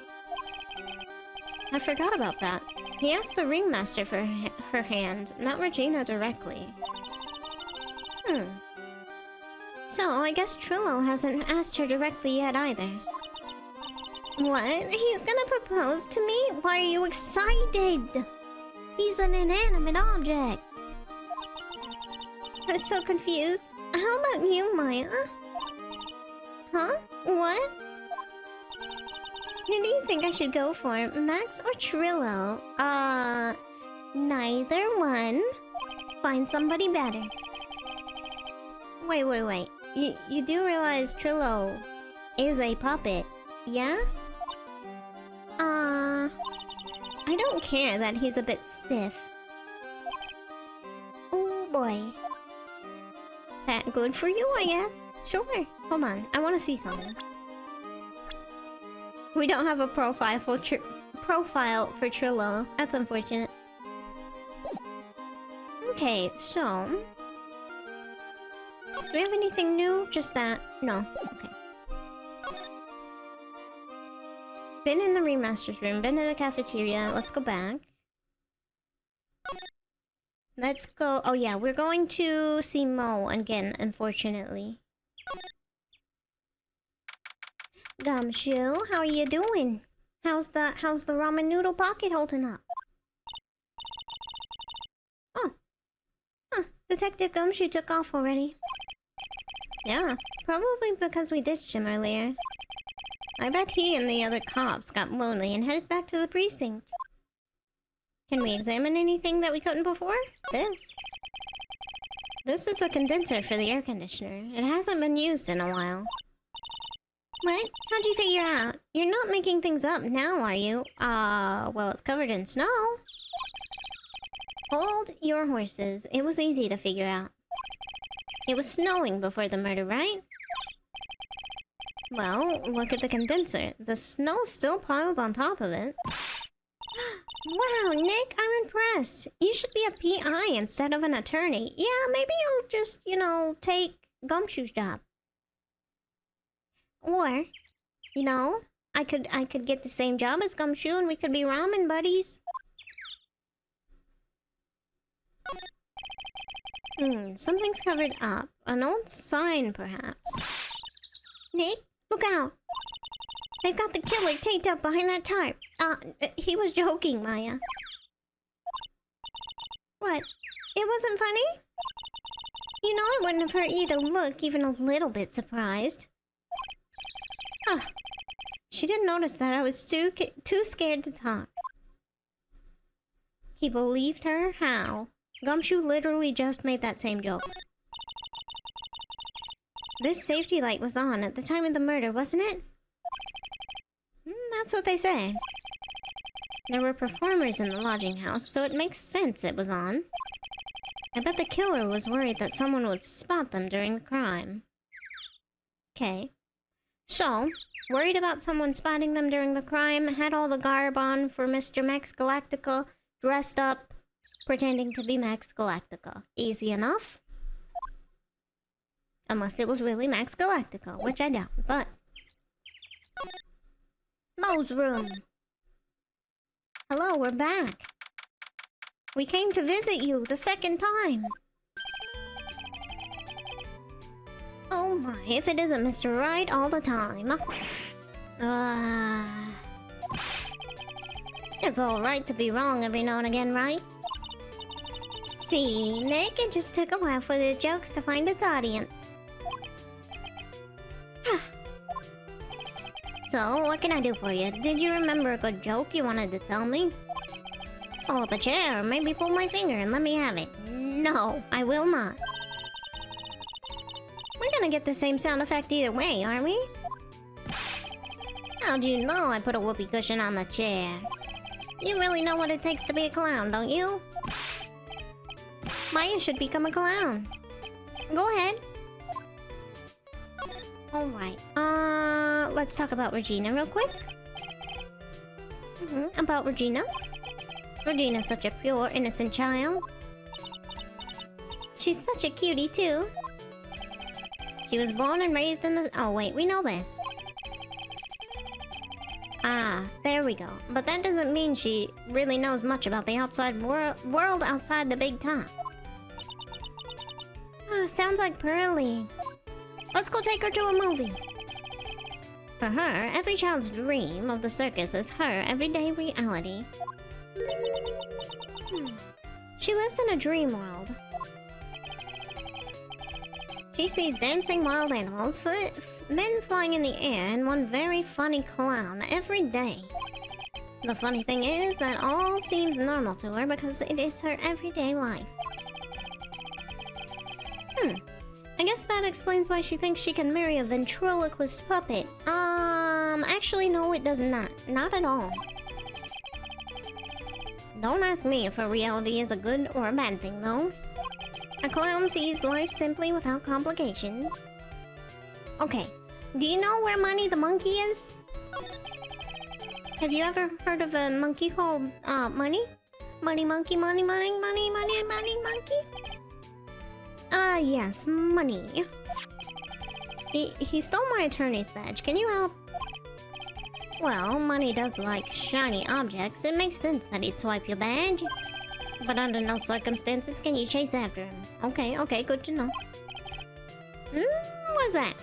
I forgot about that. He asked the ringmaster for her hand, not Regina directly. So, I guess Trillo hasn't asked her directly yet either. What? He's gonna propose to me? Why are you excited? He's an inanimate object. I'm so confused. How about you, Maya? Huh? What? Who do you think I should go for, Max or Trillo? Neither one. Find somebody better. Wait. You do realize Trillo is a puppet, yeah? I don't care that he's a bit stiff. Oh boy. That good for you, I guess? Sure. Hold on, I want to see something. We don't have a profile for Trillo. That's unfortunate. Okay, so... do we have anything new? Just that? No. Okay. Been in the remaster's room, been in the cafeteria. Let's go back. Let's go... oh yeah, we're going to see Mo again, unfortunately. Gumshoe, how are you doing? How's the ramen noodle pocket holding up? Oh. Huh. Detective Gumshoe took off already. Yeah, probably because we ditched him earlier. I bet he and the other cops got lonely and headed back to the precinct. Can we examine anything that we couldn't before? This is the condenser for the air conditioner. It hasn't been used in a while. What? How'd you figure out? You're not making things up now, are you? Well, it's covered in snow. Hold your horses. It was easy to figure out. It was snowing before the murder, right? Well, look at the condenser. The snow's still piled on top of it. Wow, Nick, I'm impressed. You should be a PI instead of an attorney. Yeah, maybe you'll just, take Gumshoe's job. Or, I could get the same job as Gumshoe and we could be ramen buddies. Something's covered up. An old sign, perhaps. Nick, look out! They've got the killer taped up behind that tarp. He was joking, Maya. What? It wasn't funny? It wouldn't have hurt you to look even a little bit surprised. She didn't notice that I was too scared to talk. He believed her? How? Gumshoe literally just made that same joke. This safety light was on at the time of the murder, wasn't it? That's what they say. There were performers in the lodging house, so it makes sense it was on. I bet the killer was worried that someone would spot them during the crime. Okay. So, worried about someone spotting them during the crime, had all the garb on for Mr. Max Galactica, dressed up, pretending to be Max Galactica. Easy enough. Unless it was really Max Galactica, which I doubt, but... Mo's room. Hello, we're back. We came to visit you the second time. Oh my, if it isn't Mr. Wright all the time. It's alright to be wrong every now and again, right? See, Nick, it just took a while for the jokes to find its audience. So, what can I do for you? Did you remember a good joke you wanted to tell me? Pull up a chair, or maybe pull my finger and let me have it. No, I will not. We're gonna get the same sound effect either way, aren't we? How'd you know I put a whoopee cushion on the chair? You really know what it takes to be a clown, don't you? Maya should become a clown. Go ahead. Alright, let's talk about Regina real quick. About Regina. Regina's such a pure, innocent child. She's such a cutie, too. She was born and raised in the... Oh, wait, we know this. Ah, there we go. But that doesn't mean she really knows much about the outside world outside the big top. Sounds like Pearlie. Let's go take her to a movie. For her, every child's dream of the circus is her everyday reality. She lives in a dream world. She sees dancing wild animals, men flying in the air, and one very funny clown every day. The funny thing is that all seems normal to her because it is her everyday life. I guess that explains why she thinks she can marry a ventriloquist puppet. Actually, no, it does not. Not at all. Don't ask me if her reality is a good or a bad thing, though. A clown sees life simply without complications. Okay, do you know where Money the monkey is? Have you ever heard of a monkey called, Money? Money monkey, money, money, money, money, money, monkey? Yes, Money. He stole my attorney's badge. Can you help? Well, Money does like shiny objects. It makes sense that he'd swipe your badge. But under no circumstances can you chase after him. Okay, good to know. What's that?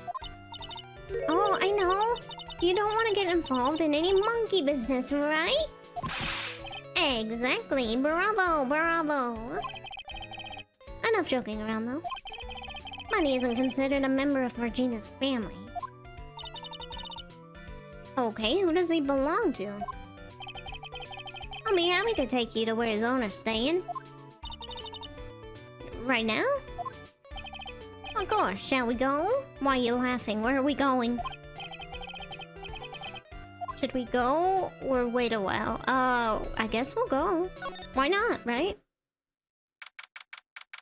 Oh, I know. You don't want to get involved in any monkey business, right? Exactly. Bravo, bravo. Enough joking around, though. Bunny isn't considered a member of Regina's family. Okay, who does he belong to? I'll be happy to take you to where his owner's staying. Right now? Of course, shall we go? Why are you laughing? Where are we going? Should we go or wait a while? I guess we'll go. Why not, right?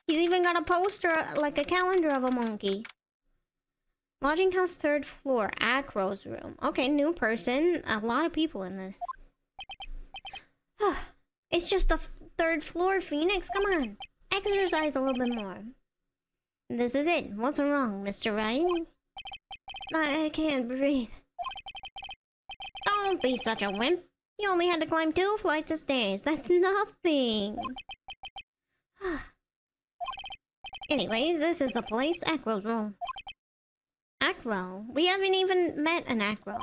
He's even got a poster, like a calendar of a monkey. Lodging house 3rd floor, Acro's room. Okay, new person. A lot of people in this. It's just the 3rd floor, Phoenix. Come on. Exercise a little bit more. This is it. What's wrong, Mr. Wright? I can't breathe. Don't be such a wimp. You only had to climb 2 flights of stairs. That's nothing. Anyways, this is the place. Acro's room. Acro? We haven't even met an Acro.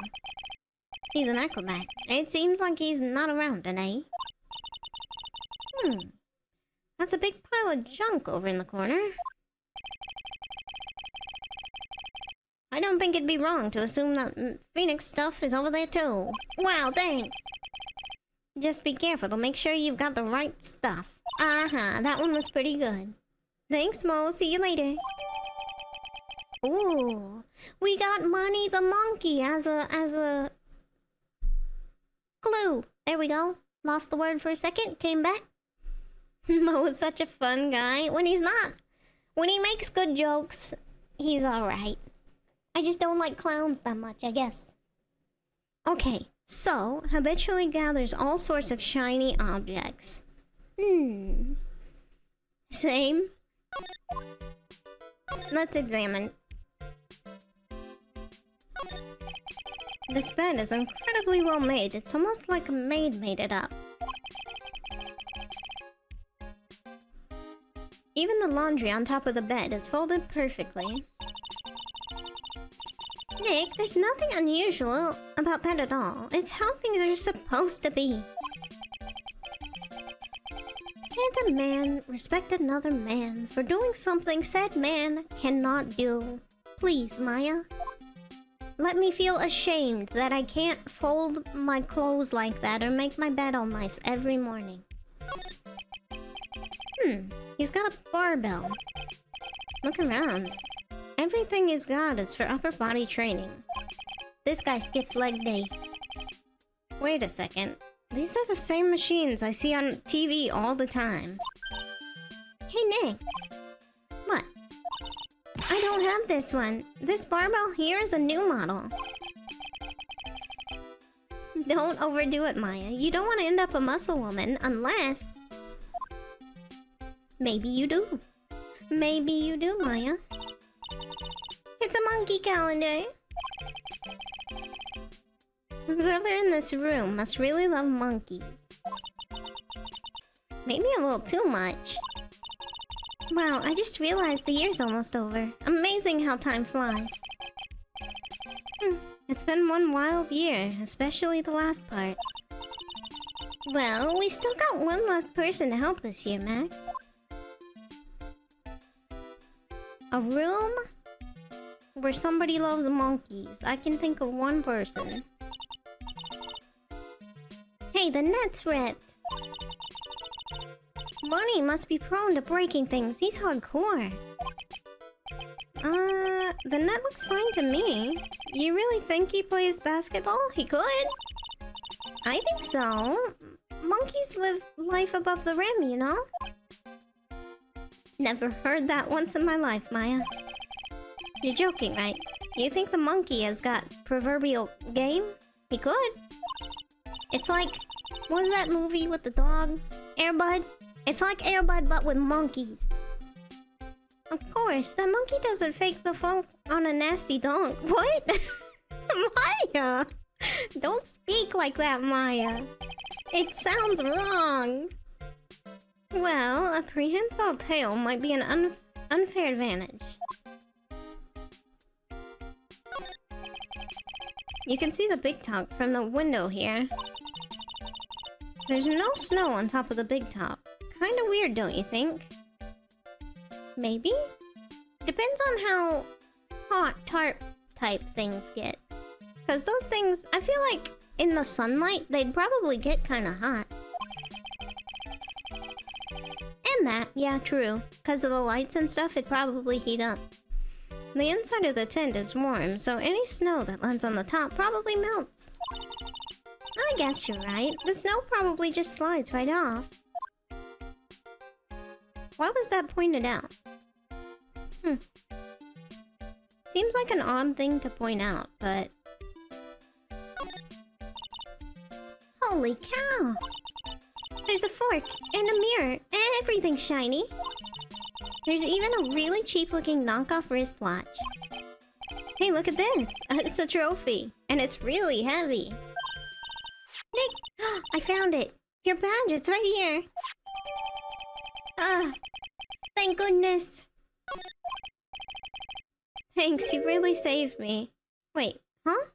He's an acrobat. It seems like he's not around today. That's a big pile of junk over in the corner. I don't think it'd be wrong to assume that Phoenix stuff is over there too. Wow, thanks. Just be careful to make sure you've got the right stuff. That one was pretty good. Thanks, Mo. See you later. Ooh, we got Money the monkey as a clue. There we go. Lost the word for a second, came back. Mo is such a fun guy. When he's not. When he makes good jokes, he's alright. I just don't like clowns that much, I guess. Okay, so, habitually gathers all sorts of shiny objects. Same. Let's examine. This bed is incredibly well made. It's almost like a maid made it up. Even the laundry on top of the bed is folded perfectly. Nick, there's nothing unusual about that at all. It's how things are supposed to be. Can't a man respect another man for doing something said man cannot do? Please, Maya. Let me feel ashamed that I can't fold my clothes like that or make my bed all nice every morning. He's got a barbell. Look around. Everything he's got is for upper body training. This guy skips leg day. Wait a second. These are the same machines I see on TV all the time. Hey, Nick. What? I don't have this one. This barbell here is a new model. Don't overdo it, Maya. You don't want to end up a muscle woman unless... Maybe you do. Maybe you do, Maya. It's a monkey calendar. Whoever in this room must really love monkeys. Maybe a little too much. Wow, I just realized the year's almost over. Amazing how time flies. It's been one wild year, especially the last part. Well, we still got one last person to help this year, Max. A room where somebody loves monkeys. I can think of one person. Hey, the net's ripped. Bunny must be prone to breaking things. He's hardcore. The net looks fine to me. You really think he plays basketball? He could. I think so. Monkeys live life above the rim, you know? Never heard that once in my life, Maya. You're joking, right? You think the monkey has got proverbial game? He could. It's like... What was that movie with the dog? Air Bud? It's like Air Bud, but with monkeys. Of course, that monkey doesn't fake the funk on a nasty donk. What? Maya! Don't speak like that, Maya. It sounds wrong. Well, a prehensile tail might be an unfair advantage. You can see the big top from the window here. There's no snow on top of the big top. Kinda weird, don't you think? Maybe? Depends on how hot tarp type things get. Because those things, I feel like in the sunlight, they'd probably get kinda hot. And that, yeah, true. Because of the lights and stuff, it'd probably heat up. The inside of the tent is warm, so any snow that lands on the top probably melts. I guess you're right. The snow probably just slides right off. Why was that pointed out? Seems like an odd thing to point out, but... Holy cow! There's a fork and a mirror. Everything's shiny. There's even a really cheap-looking knockoff wristwatch. Hey, look at this! It's a trophy, and it's really heavy. Nick! I found it! Your badge, it's right here! Thank goodness! Thanks, you really saved me. Wait, huh?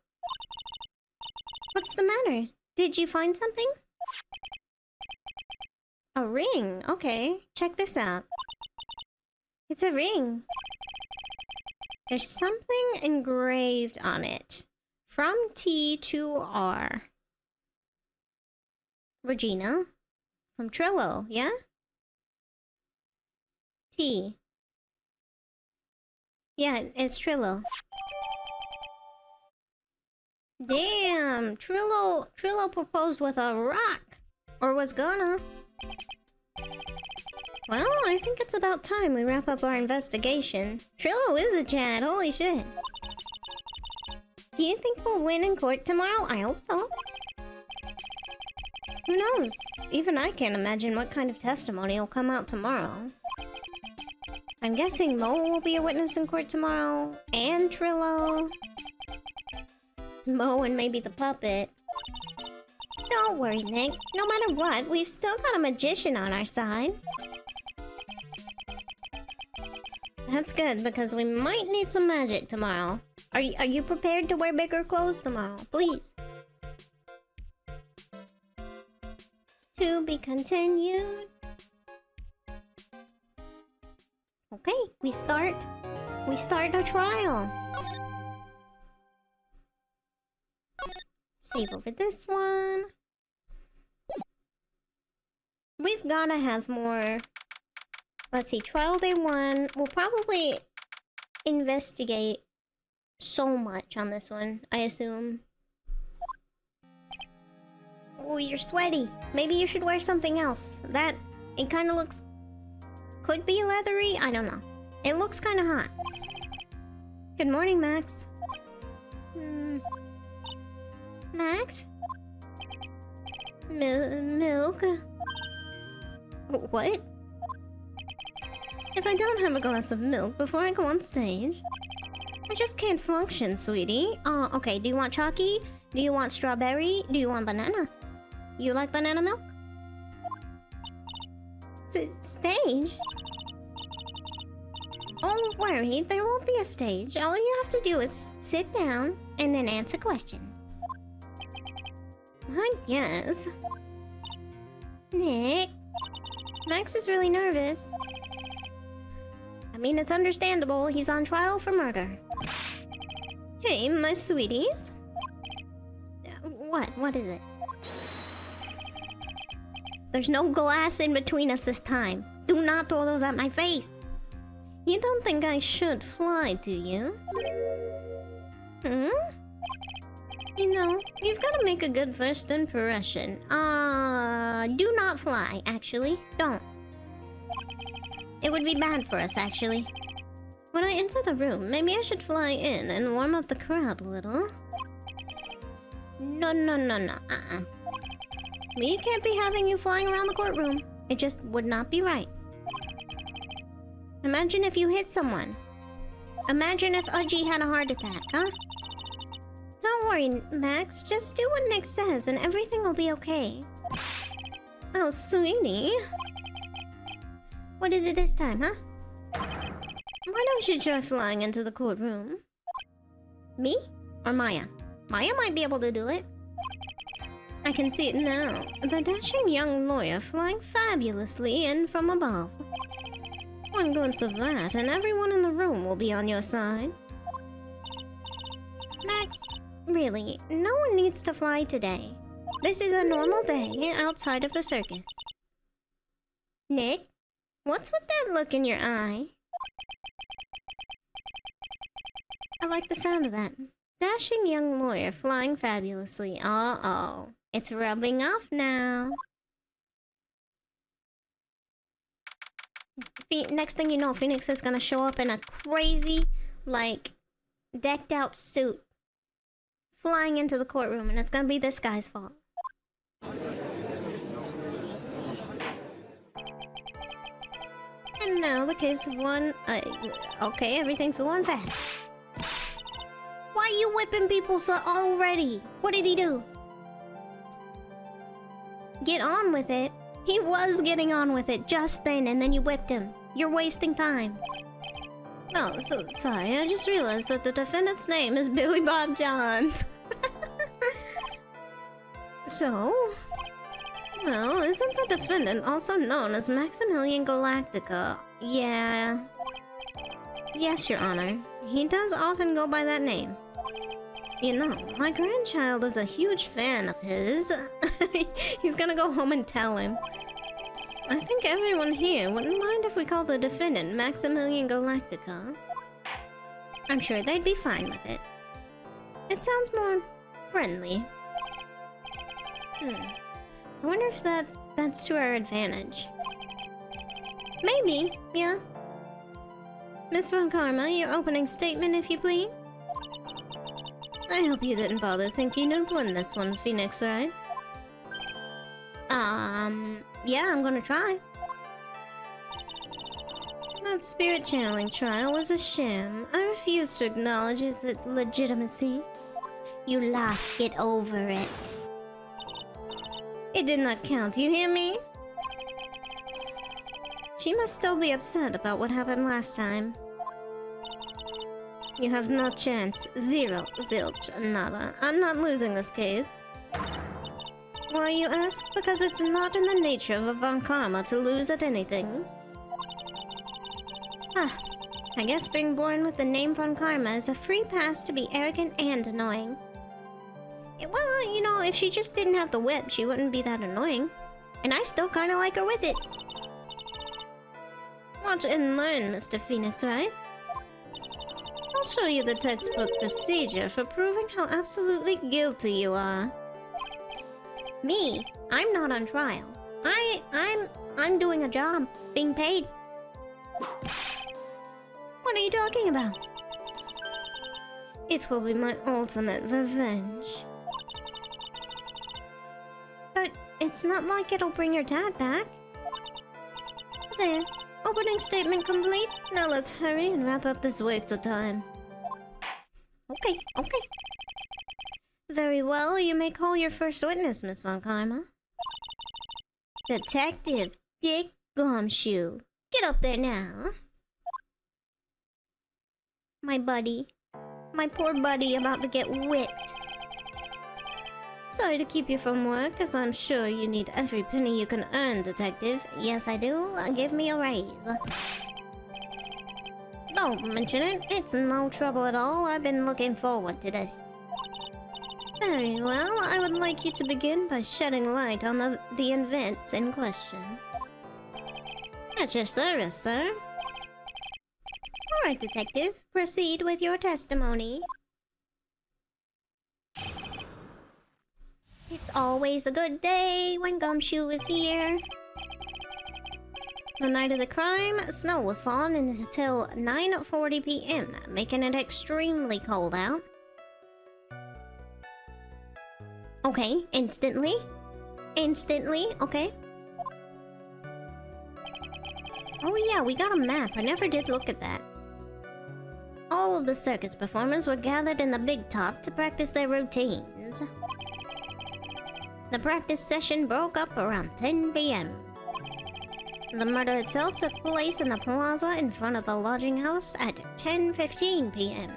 What's the matter? Did you find something? A ring, okay. Check this out. It's a ring. There's something engraved on it. From T to R. Regina? From Trilo, yeah? T. Yeah, it's Trilo. Damn! Trilo proposed with a rock! Or was gonna. Well, I think it's about time we wrap up our investigation. Trilo is a Chad, holy shit. Do you think we'll win in court tomorrow? I hope so. Who knows? Even I can't imagine what kind of testimony will come out tomorrow. I'm guessing Mo will be a witness in court tomorrow, and Trilo. Mo and maybe the puppet. Don't worry, Nick. No matter what, we've still got a magician on our side. That's good, because we might need some magic tomorrow. Are you prepared to wear bigger clothes tomorrow? Please. To be continued. Okay, we start our trial. Save over this one. We've gotta have more. Let's see, trial day 1. We'll probably investigate so much on this one, I assume. Oh, you're sweaty. Maybe you should wear something else. It kind of looks... Could be leathery? I don't know. It looks kind of hot. Good morning, Max. Max? Milk? What? If I don't have a glass of milk before I go on stage, I just can't function, sweetie. Okay, do you want chalky? Do you want strawberry? Do you want banana? You like banana milk? Stage? Don't worry, there won't be a stage. All you have to do is sit down and then answer questions. I guess. Nick? Max is really nervous. I mean, it's understandable. He's on trial for murder. Hey, my sweeties. What is it? There's no glass in between us this time. Do not throw those at my face. You don't think I should fly, do you? You know, you've got to make a good first impression. Do not fly, actually. Don't. It would be bad for us, actually. When I enter the room, maybe I should fly in and warm up the crowd a little. No. We can't be having you flying around the courtroom. It just would not be right. Imagine if you hit someone. Imagine if Udgy had a heart attack, huh? Don't worry, Max. Just do what Nick says and everything will be okay. Oh, sweetie. What is it this time, huh? Why don't you try flying into the courtroom? Me or Maya? Maya might be able to do it. I can see it now. The dashing young lawyer flying fabulously in from above. One glimpse of that, and everyone in the room will be on your side. Max, really, no one needs to fly today. This is a normal day outside of the circus. Nick, what's with that look in your eye? I like the sound of that. Dashing young lawyer flying fabulously. Uh-oh. It's rubbing off now. Next thing you know, Phoenix is gonna show up in a crazy, like, decked out suit. Flying into the courtroom, and it's gonna be this guy's fault. And now the case of one... okay, everything's going fast. Why are you whipping people so already? What did he do? Get on with it. He was getting on with it just then, and then you whipped him. You're wasting time. Oh, so sorry. I just realized that the defendant's name is Billy Bob Johns. So... well, isn't the defendant also known as Maximilian Galatica? Yeah. Yes, Your Honor. He does often go by that name. You know, my grandchild is a huge fan of his. He's gonna go home and tell him. I think everyone here wouldn't mind if we call the defendant Maximilian Galactica. I'm sure they'd be fine with it. It sounds more friendly. I wonder if that's to our advantage. Maybe, yeah. Miss Von Karma, your opening statement, if you please. I hope you didn't bother thinking you'd win this one, Phoenix Wright. Yeah, I'm gonna try. That spirit channeling trial was a sham. I refuse to acknowledge its legitimacy. You lost, get over it. It did not count, you hear me? She must still be upset about what happened last time. You have no chance. Zero. Zilch. Nada. I'm not losing this case. Why, you ask? Because it's not in the nature of a Von Karma to lose at anything. I guess being born with the name Von Karma is a free pass to be arrogant and annoying. Well, you know, if she just didn't have the whip, she wouldn't be that annoying. And I still kinda like her with it. Watch and learn, Mr. Phoenix Wright. I'll show you the textbook procedure for proving how absolutely guilty you are. Me? I'm not on trial. I'm doing a job, being paid. What are you talking about? It will be my ultimate revenge. But it's not like it'll bring your dad back. There. Opening statement complete. Now let's hurry and wrap up this waste of time. Okay. Very well, you may call your first witness, Miss Von Karma. Detective Dick Gumshoe. Get up there now. My buddy. My poor buddy about to get whipped. Sorry to keep you from work, as I'm sure you need every penny you can earn, Detective. Yes, I do. Give me a raise. Don't mention it. It's no trouble at all. I've been looking forward to this. Very well. I would like you to begin by shedding light on the events in question. At your service, sir. Alright, Detective. Proceed with your testimony. It's always a good day when Gumshoe is here. The night of the crime, snow was falling until 9:40 p.m., making it extremely cold out. Okay, instantly. Instantly, okay. Oh yeah, we got a map. I never did look at that. All of the circus performers were gathered in the big top to practice their routines. The practice session broke up around 10 p.m. The murder itself took place in the plaza in front of the lodging house at 10:15 p.m.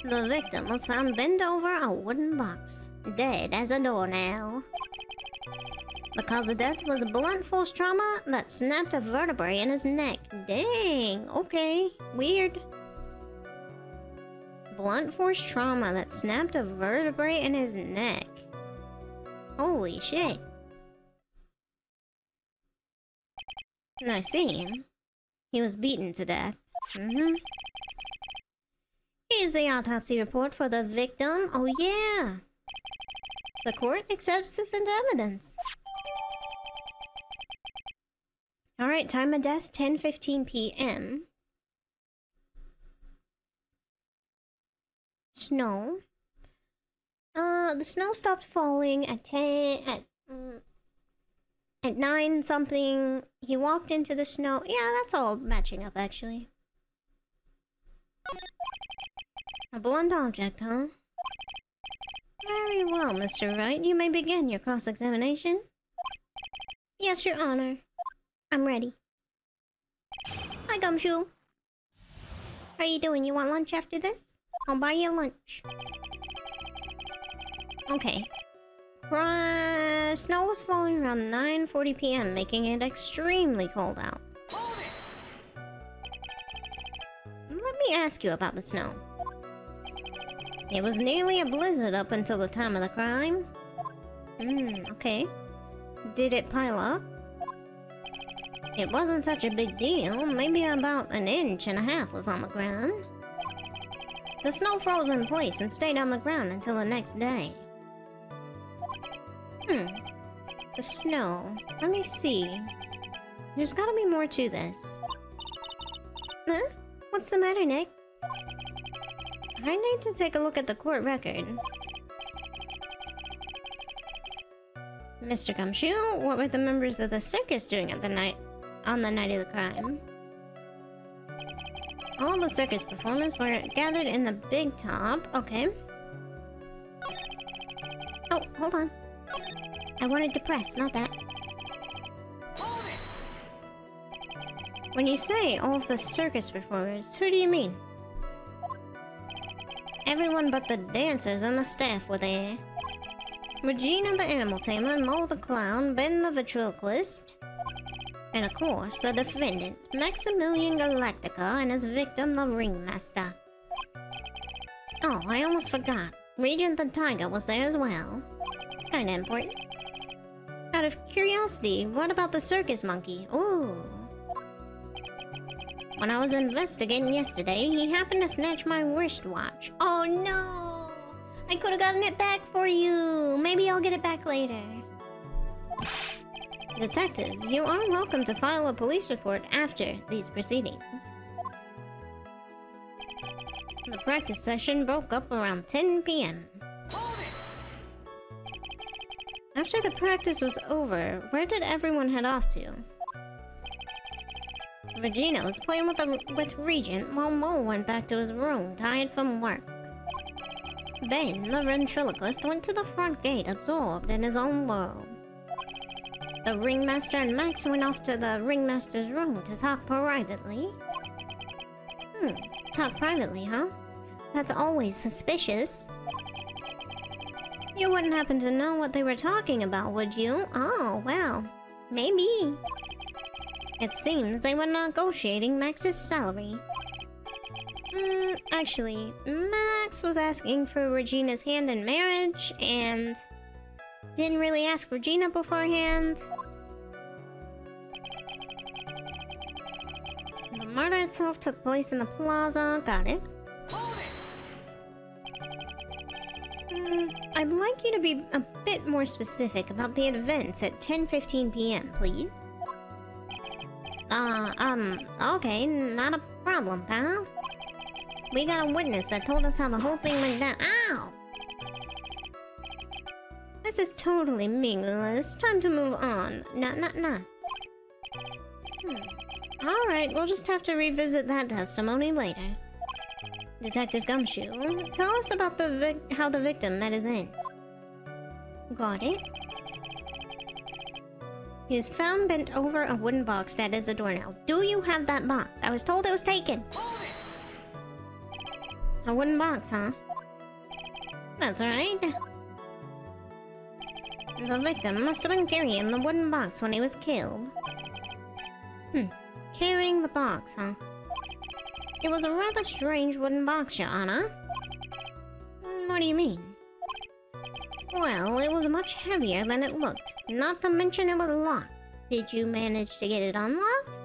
The victim was found bent over a wooden box, dead as a doornail. The cause of death was blunt force trauma that snapped a vertebrae in his neck. Dang, okay, weird. Blunt force trauma that snapped a vertebrae in his neck. Holy shit. I see. He was beaten to death. Here's the autopsy report for the victim. Oh yeah. The court accepts this into evidence. Alright, time of death, 10:15 p.m. Snow. The snow stopped falling at 9 something. He walked into the snow. Yeah, that's all matching up actually. A blunt object, huh? Very well, Mr. Wright. You may begin your cross-examination. Yes, Your Honor. I'm ready. Hi, Gumshoe. How you doing? You want lunch after this? I'll buy you lunch. Okay. Snow was falling around 9:40 p.m., making it extremely cold out. Let me ask you about the snow. It was nearly a blizzard up until the time of the crime. Okay. Did it pile up? It wasn't such a big deal. Maybe about 1.5 inches was on the ground. The snow froze in place and stayed on the ground until the next day. The snow. Let me see. There's gotta be more to this. Huh? What's the matter, Nick? I need to take a look at the court record. Mr. Gumshoe, what were the members of the circus doing on the night of the crime? All the circus performers were gathered in the big top. Okay. Oh, hold on. I wanted to press, not that. When you say all of the circus performers, who do you mean? Everyone but the dancers and the staff were there. Regina the animal tamer, Mo the clown, Ben the ventriloquist, and of course the defendant, Maximilian Galatica, and his victim, the ringmaster. Oh, I almost forgot. Regent the tiger was there as well. It's kinda important. Out of curiosity, what about the circus monkey? Ooh. When I was investigating yesterday, he happened to snatch my wristwatch. Oh no! I could have gotten it back for you. Maybe I'll get it back later. Detective, you are welcome to file a police report after these proceedings. The practice session broke up around 10 p.m. After the practice was over, where did everyone head off to? Regina was playing with Regent while Mo went back to his room, tired from work. Ben, the ventriloquist, went to the front gate, absorbed in his own world. The ringmaster and Max went off to the ringmaster's room to talk privately. Talk privately, huh? That's always suspicious. You wouldn't happen to know what they were talking about, would you? Oh, well, maybe. It seems they were negotiating Max's salary. Actually, Max was asking for Regina's hand in marriage, and didn't really ask Regina beforehand. The murder itself took place in the plaza. Got it. I'd like you to be a bit more specific about the events at 10:15 p.m., please. Okay, not a problem, pal. We got a witness that told us how the whole thing went down. Ow! This is totally meaningless. Time to move on. Nah. Alright, we'll just have to revisit that testimony later. Detective Gumshoe, tell us about how the victim met his end. Got it. He was found bent over a wooden box that is a doornail. Do you have that box? I was told it was taken. A wooden box, huh? That's right. The victim must have been carrying the wooden box when he was killed. Carrying the box, huh? It was a rather strange wooden box, Your Honor. What do you mean? Well, it was much heavier than it looked. Not to mention it was locked. Did you manage to get it unlocked?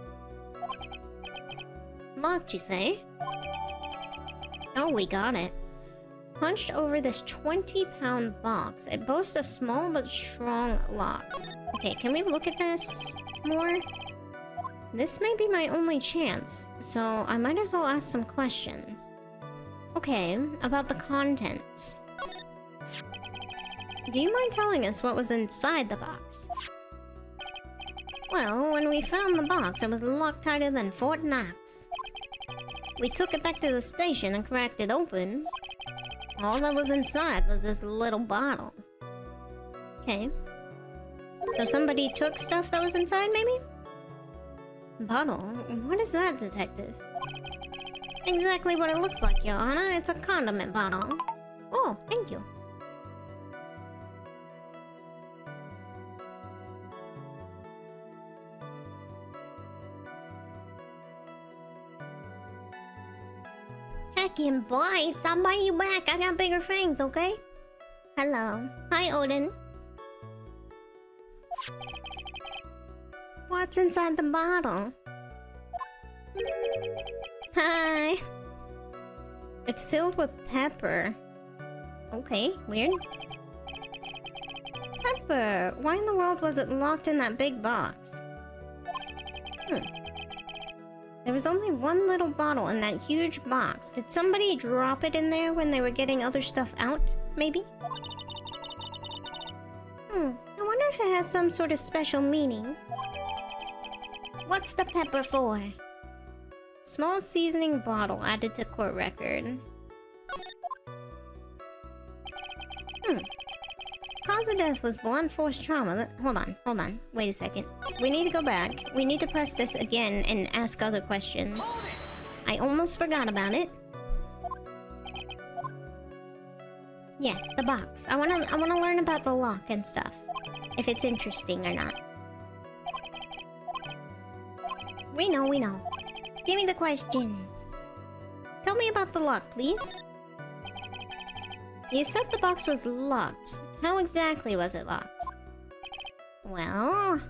Locked, you say? Oh, we got it. Hunched over this 20-pound box. It boasts a small but strong lock. Okay, can we look at this more? This may be my only chance, so I might as well ask some questions. Okay, about the contents. Do you mind telling us what was inside the box? Well, when we found the box, it was locked tighter than Fort Knox. We took it back to the station and cracked it open. All that was inside was this little bottle. Okay. So somebody took stuff that was inside, maybe? Bottle? What is that, detective? Exactly what it looks like, Your Honor. It's a condiment bottle. Oh, thank you. Heckin' bites! I'll buy you back. I got bigger fangs, okay? Hello. Hi, Odin. What's inside the bottle? Hi. It's filled with pepper. Okay, weird. Pepper! Why in the world was it locked in that big box? There was only one little bottle in that huge box. Did somebody drop it in there when they were getting other stuff out, maybe? I wonder if it has some sort of special meaning. What's the pepper for? Small seasoning bottle added to court record. Cause of death was blunt force trauma. Hold on. Wait a second. We need to go back. We need to press this again and ask other questions. I almost forgot about it. Yes, the box. I wanna learn about the lock and stuff. If it's interesting or not. We know. Give me the questions. Tell me about the lock, please. You said the box was locked. How exactly was it locked? Well,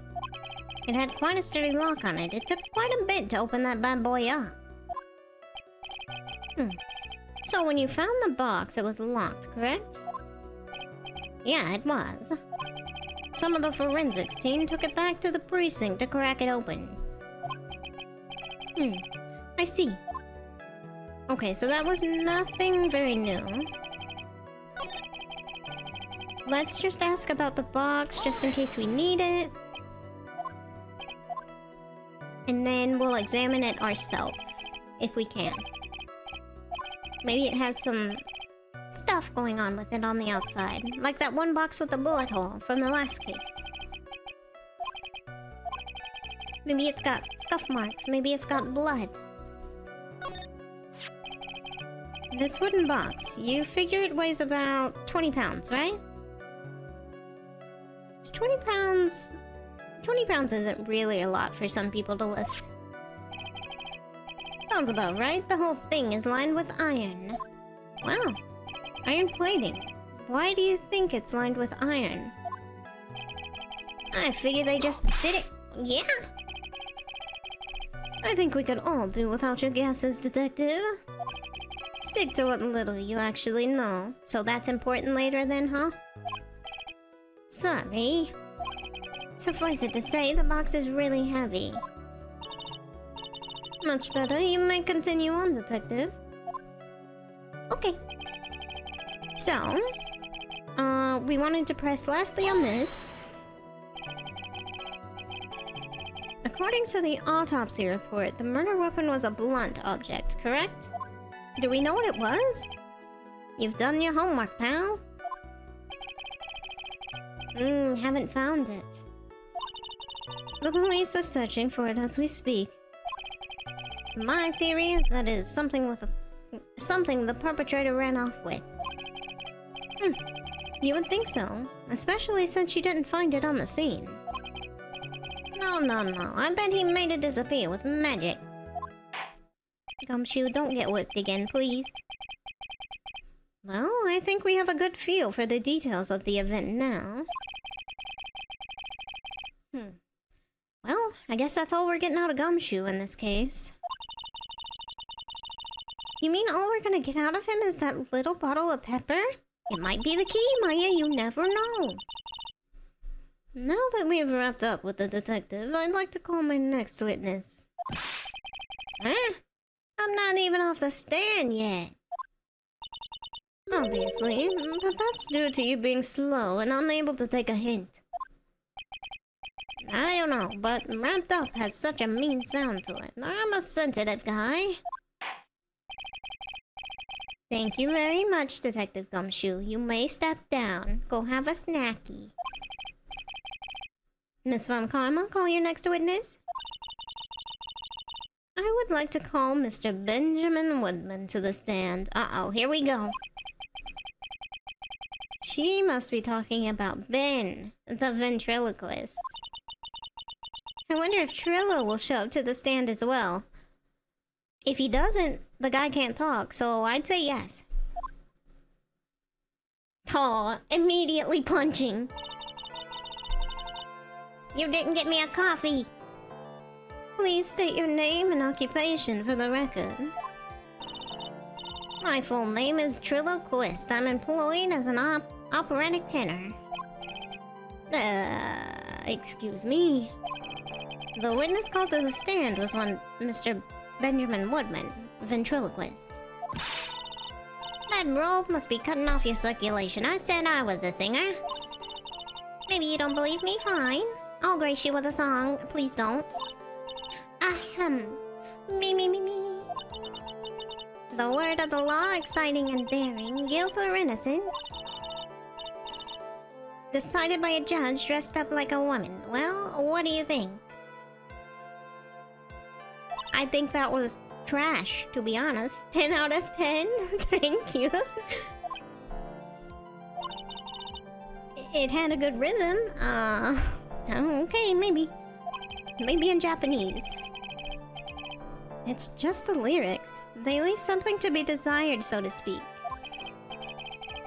it had quite a sturdy lock on it. It took quite a bit to open that bad boy up. So when you found the box, it was locked, correct? Yeah, it was. Some of the forensics team took it back to the precinct to crack it open. I see. Okay, so that was nothing very new. Let's just ask about the box, just in case we need it. And then we'll examine it ourselves, if we can. Maybe it has some stuff going on with it on the outside. Like that one box with the bullet hole from the last case. Maybe it's got scuff marks. Maybe it's got blood. This wooden box, you figure it weighs about 20 pounds, right? It's 20 pounds... 20 pounds isn't really a lot for some people to lift. Sounds about right. The whole thing is lined with iron. Wow. Iron plating. Why do you think it's lined with iron? I figure they just did it. Yeah. I think we could all do without your guesses, detective. Stick to what little you actually know. So that's important later then, huh? Sorry. Suffice it to say, the box is really heavy. Much better. You may continue on, detective. Okay. So, we wanted to press lastly on this. According to the autopsy report, the murder weapon was a blunt object, correct? Do we know what it was? You've done your homework, pal. Haven't found it. The police are searching for it as we speak. My theory is that it is something with a something the perpetrator ran off with. You would think so, especially since you didn't find it on the scene. No. I bet he made it disappear with magic. Gumshoe, don't get whipped again, please. Well, I think we have a good feel for the details of the event now. Well, I guess that's all we're getting out of Gumshoe in this case. You mean all we're gonna get out of him is that little bottle of pepper? It might be the key, Maya, you never know. Now that we've wrapped up with the detective, I'd like to call my next witness. Huh? I'm not even off the stand yet. Obviously, but that's due to you being slow and unable to take a hint. I don't know, but wrapped up has such a mean sound to it. I'm a sensitive guy. Thank you very much, Detective Gumshoe. You may step down. Go have a snacky. Miss Von Karma, call your next witness. I would like to call Mr. Benjamin Woodman to the stand. Uh-oh, here we go. She must be talking about Ben, the ventriloquist. I wonder if Trilo will show up to the stand as well. If he doesn't, the guy can't talk, so I'd say yes. Aw, immediately punching. You didn't get me a coffee. Please state your name and occupation for the record. My full name is Trilo Quist. I'm employed as an operatic tenor. Excuse me. The witness called to the stand was one Mr. Benjamin Woodman, ventriloquist. That robe must be cutting off your circulation. I said I was a singer. Maybe you don't believe me? Fine. I'll grace you with a song. Please don't. Ahem. Me. The word of the law, exciting and daring, guilt or innocence. Decided by a judge dressed up like a woman. Well, what do you think? I think that was trash, to be honest. 10 out of 10. Thank you. It had a good rhythm. Okay, maybe. Maybe in Japanese. It's just the lyrics. They leave something to be desired, so to speak.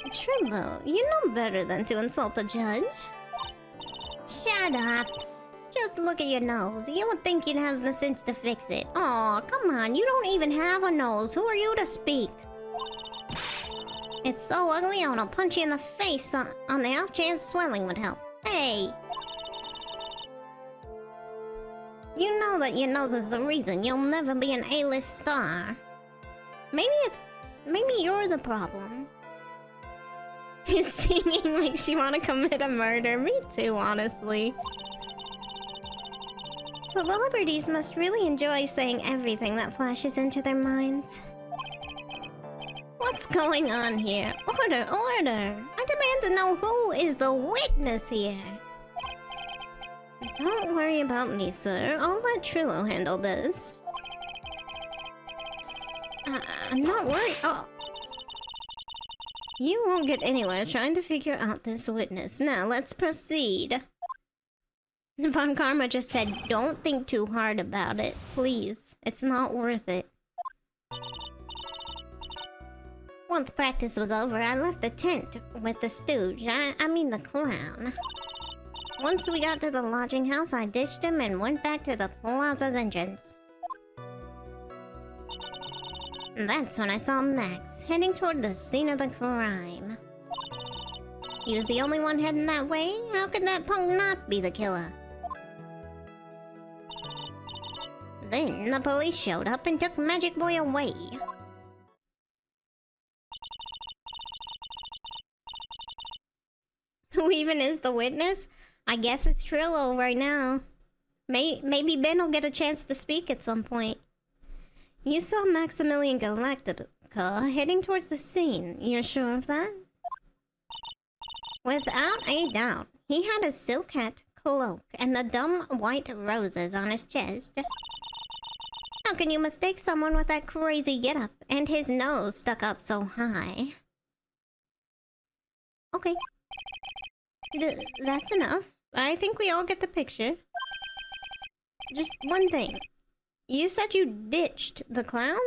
Trilo, you know better than to insult a judge. Shut up. Just look at your nose. You would think you'd have the sense to fix it. Aw, come on. You don't even have a nose. Who are you to speak? It's so ugly, I want to punch you in the face on the off chance swelling would help. Hey! You know that your nose is the reason you'll never be an A-list star. Maybe you're the problem. His singing makes you want to commit a murder. Me too, honestly. Celebrities must really enjoy saying everything that flashes into their minds. What's going on here? Order! I demand to know who is the witness here. Don't worry about me, sir. I'll let Trilo handle this. I'm not worried. Oh. You won't get anywhere trying to figure out this witness. Now, let's proceed. Von Karma just said, don't think too hard about it. Please. It's not worth it. Once practice was over, I left the tent with the stooge. I mean the clown. Once we got to the lodging house, I ditched him and went back to the plaza's entrance. And that's when I saw Max, heading toward the scene of the crime. He was the only one heading that way? How could that punk not be the killer? Then the police showed up and took Magic Boy away. Who even is the witness? I guess it's Trilo right now. Maybe Ben will get a chance to speak at some point. You saw Maximilian Galatica heading towards the scene. You're sure of that? Without a doubt. He had a silk hat, cloak, and the dumb white roses on his chest. How can you mistake someone with that crazy getup and his nose stuck up so high? Okay. That's enough. I think we all get the picture. Just one thing. You said you ditched the clown?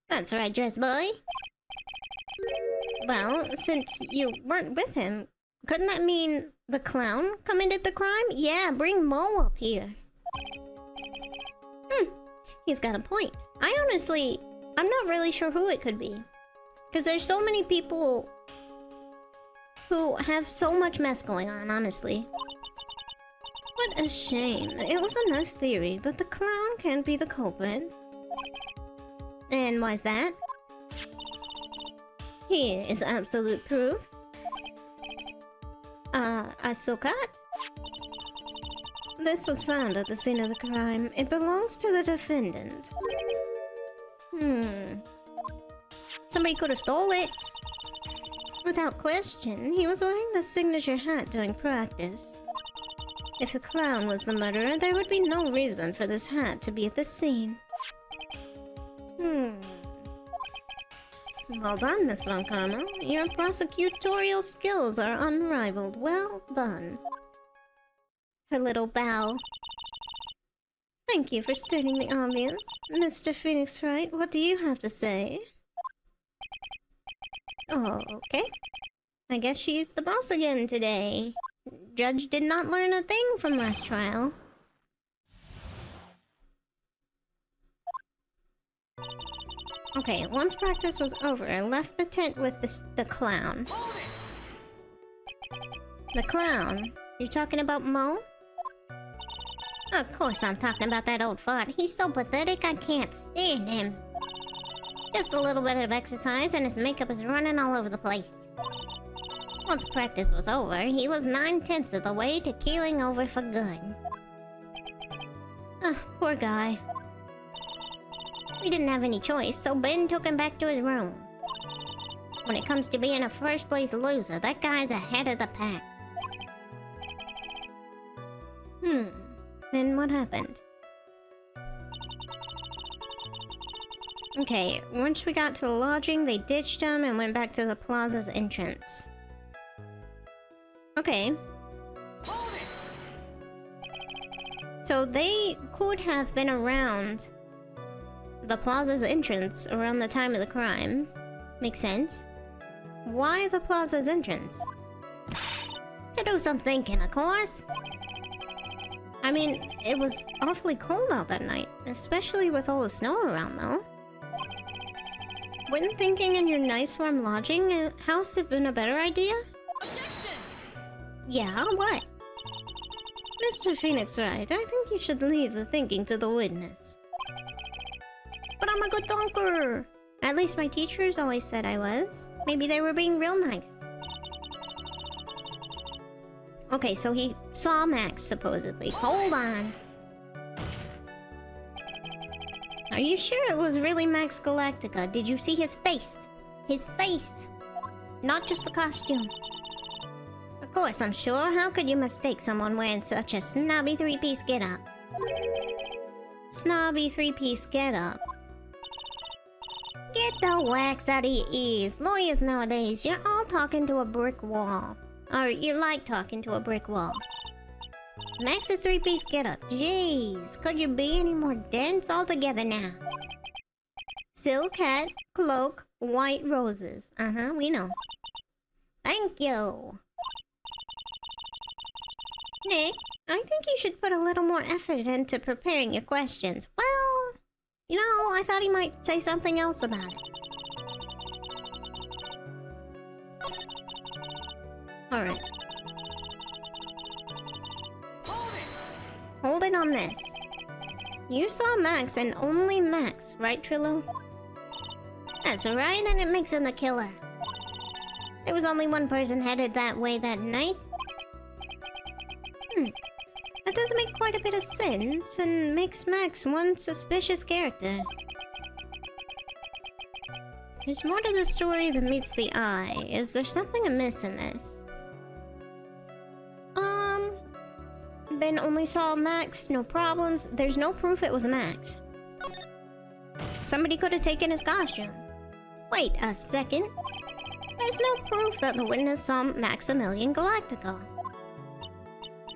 That's right, dress boy. Well, since you weren't with him, couldn't that mean the clown committed the crime? Yeah, bring Mo up here. He's got a point. I'm not really sure who it could be. Because there's so many people who have so much mess going on, honestly. What a shame. It was a nice theory, but the clown can't be the culprit. And why's that? Here is absolute proof. A silk hat? This was found at the scene of the crime. It belongs to the defendant. Somebody could have stole it. Without question, he was wearing the signature hat during practice. If the clown was the murderer, there would be no reason for this hat to be at the scene. Well done, Miss Von Karma. Your prosecutorial skills are unrivaled. Well done. Her little bow. Thank you for stating the obvious. Mr. Phoenix Wright, what do you have to say? Oh, okay. I guess she's the boss again today. Judge did not learn a thing from last trial. Okay, once practice was over, I left the tent with the clown. The clown? You're talking about Mo? Of course I'm talking about that old fart. He's so pathetic I can't stand him. Just a little bit of exercise and his makeup is running all over the place. Once practice was over, he was 9/10 of the way to keeling over for good. Poor guy. We didn't have any choice, so Ben took him back to his room. When it comes to being a first-place loser, that guy's ahead of the pack. Then what happened? Okay, once we got to the lodging, they ditched him and went back to the plaza's entrance. Okay. So they could have been around the plaza's entrance around the time of the crime. Makes sense. Why the plaza's entrance? To do some thinking, of course. I mean, it was awfully cold out that night, especially with all the snow around, though. Wouldn't thinking in your nice warm lodging house have been a better idea? Objection! Yeah, what? Mr. Phoenix Wright, I think you should leave the thinking to the witness. But I'm a good thinker! At least my teachers always said I was. Maybe they were being real nice. Okay, so he saw Max, supposedly. Hold on. Are you sure it was really Max Galatica? Did you see his face? His face! Not just the costume. Of course, I'm sure. How could you mistake someone wearing such a snobby three-piece getup? Snobby three-piece getup. Get the wax out of your ears. Lawyers nowadays, you're all talking to a brick wall. Or you're like talking to a brick wall. Max's three-piece getup. Jeez, could you be any more dense altogether now? Silk hat, cloak, white roses. We know. Thank you. Nick, I think you should put a little more effort into preparing your questions. Well, you know, I thought he might say something else about it. Alright. Hold it on this. You saw Max and only Max, right, Trilo? That's right, and it makes him the killer. There was only one person headed that way that night. That does make quite a bit of sense, and makes Max one suspicious character. There's more to the story than meets the eye. Is there something amiss in this? Ben only saw Max, no problems. There's no proof it was Max. Somebody could have taken his costume. Wait a second. There's no proof that the witness saw Maximilian Galactica.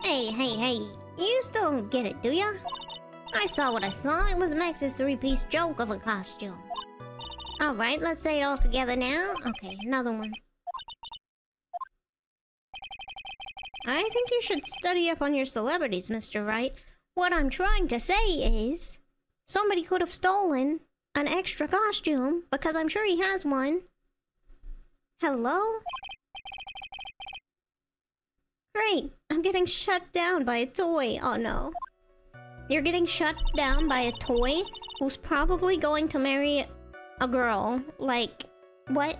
Hey. You still don't get it, do ya? I saw what I saw. It was Max's three-piece joke of a costume. Alright, let's say it all together now. Okay, another one. I think you should study up on your celebrities, Mr. Wright. What I'm trying to say is... somebody could have stolen an extra costume, because I'm sure he has one. Hello? Great, I'm getting shut down by a toy. Oh no. You're getting shut down by a toy who's probably going to marry a girl. Like, what?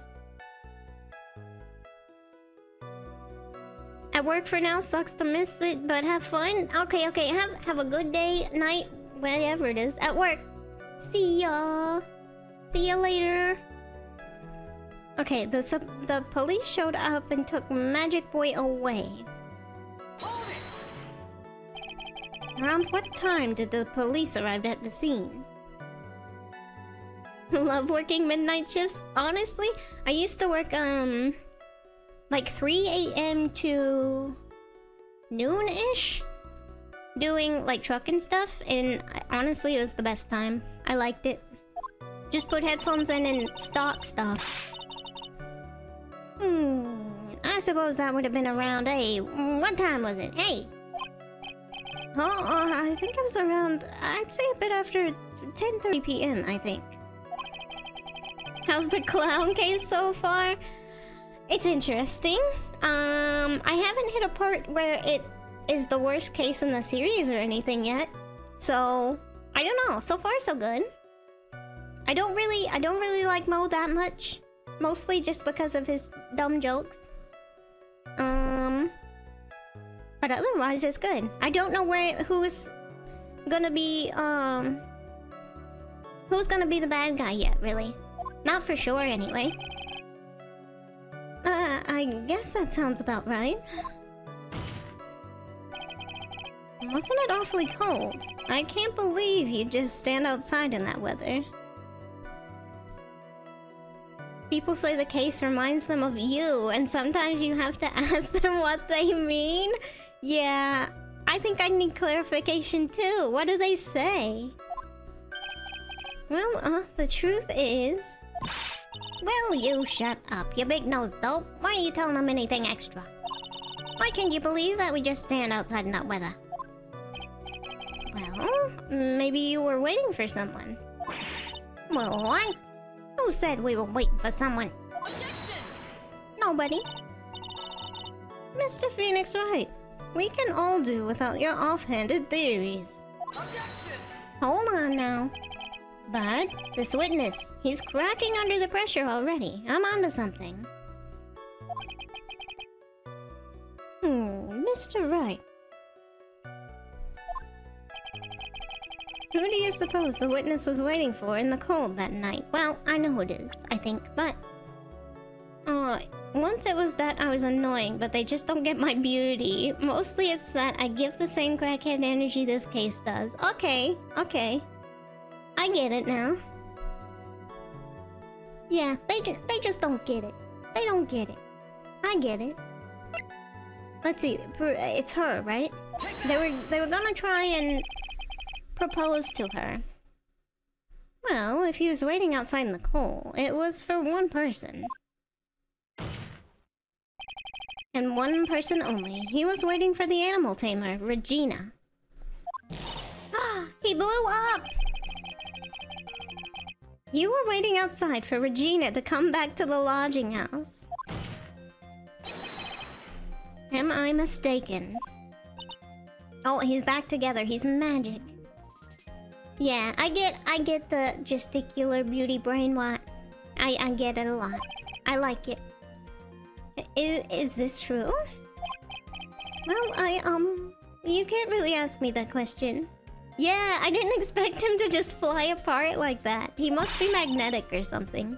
At work for now, sucks to miss it, but have fun. Okay, have a good day, night, whatever it is, at work. See ya. See ya later. Okay, the police showed up and took Magic Boy away. Around what time did the police arrive at the scene? Love working midnight shifts? Honestly, I used to work, like 3 a.m. to noon-ish? Doing, like, truck and stuff, and honestly, it was the best time. I liked it. Just put headphones in and stalk stuff. I suppose that would have been around, hey, what time was it? Hey! Oh, I think it was around, I'd say a bit after 10:30 p.m., I think. How's the clown case so far? It's interesting. I haven't hit a part where it is the worst case in the series or anything yet. So, I don't know. So far, so good. I don't really like Mo that much. Mostly just because of his dumb jokes. But otherwise, it's good. I don't know who's gonna be the bad guy yet, really. Not for sure, anyway. I guess that sounds about right. Wasn't it awfully cold? I can't believe you just stand outside in that weather. People say the case reminds them of you, and sometimes you have to ask them what they mean. Yeah, I think I need clarification too. What do they say? Well, the truth is... Will you shut up, you big-nosed dope? Why are you telling them anything extra? Why can't you believe that we just stand outside in that weather? Well, maybe you were waiting for someone. Well, what? Who said we were waiting for someone? Objection! Nobody. Mr. Phoenix Wright, we can all do without your offhanded theories. Objection! Hold on now. But this witness, he's cracking under the pressure already. I'm onto something. Mr. Wright. Who do you suppose the witness was waiting for in the cold that night? Well, I know who it is, I think, but... once it was that I was annoying, but they just don't get my beauty. Mostly it's that I give the same crackhead energy this case does. Okay. I get it now. Yeah, they just don't get it. They don't get it. I get it. Let's see, it's her, right? They were gonna try and propose to her. Well, if he was waiting outside in the cold, it was for one person. And one person only. He was waiting for the animal tamer, Regina. He blew up! You were waiting outside for Regina to come back to the lodging house. Am I mistaken? Oh, he's back together. He's magic. Yeah, I get the gesticular beauty brainwash. I get it a lot. I like it. Is this true? Well, you can't really ask me that question. Yeah, I didn't expect him to just fly apart like that. He must be magnetic or something.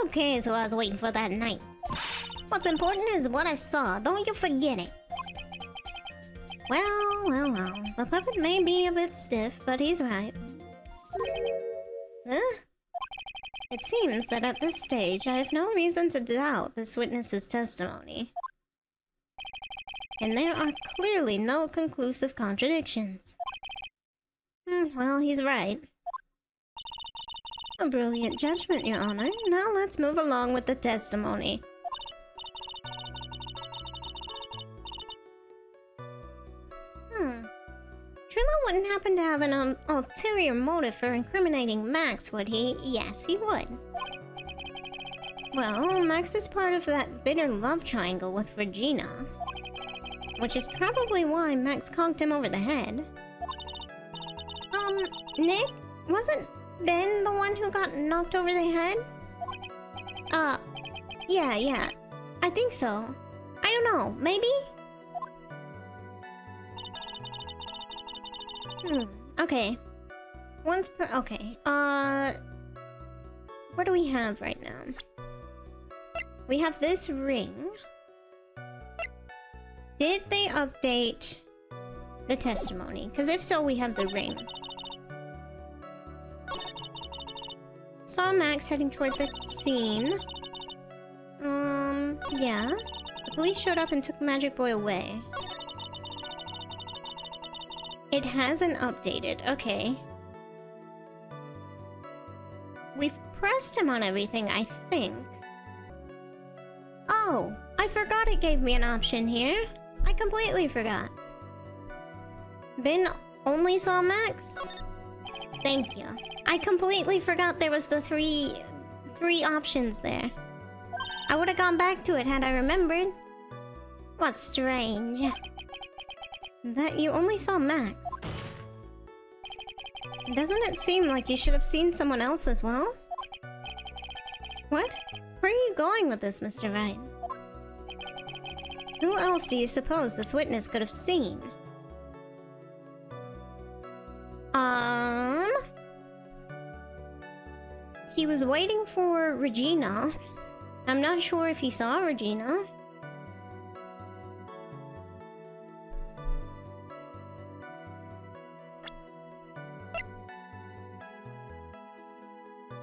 Okay, so I was waiting for that night. What's important is what I saw. Don't you forget it. Well. The puppet may be a bit stiff, but he's right. Huh? It seems that at this stage, I have no reason to doubt this witness's testimony. And there are clearly no conclusive contradictions. Well, he's right. A brilliant judgment, Your Honor. Now let's move along with the testimony. Trilo wouldn't happen to have an ulterior motive for incriminating Max, would he? Yes, he would. Well, Max is part of that bitter love triangle with Regina. Which is probably why Max conked him over the head. Nick? Wasn't Ben the one who got knocked over the head? Yeah. I think so. I don't know, maybe? Okay. Okay, what do we have right now? We have this ring. Did they update the testimony? Because if so, we have the ring. Saw Max heading toward the scene. Yeah. The police showed up and took Magic Boy away. It hasn't updated, okay. We've pressed him on everything, I think. Oh, I forgot it gave me an option here. I completely forgot. Ben only saw Max? Thank you. I completely forgot there was the three options there. I would have gone back to it had I remembered. What's strange? That you only saw Max. Doesn't it seem like you should have seen someone else as well? What? Where are you going with this, Mr. Wright? Who else do you suppose this witness could have seen? He was waiting for Regina. I'm not sure if he saw Regina.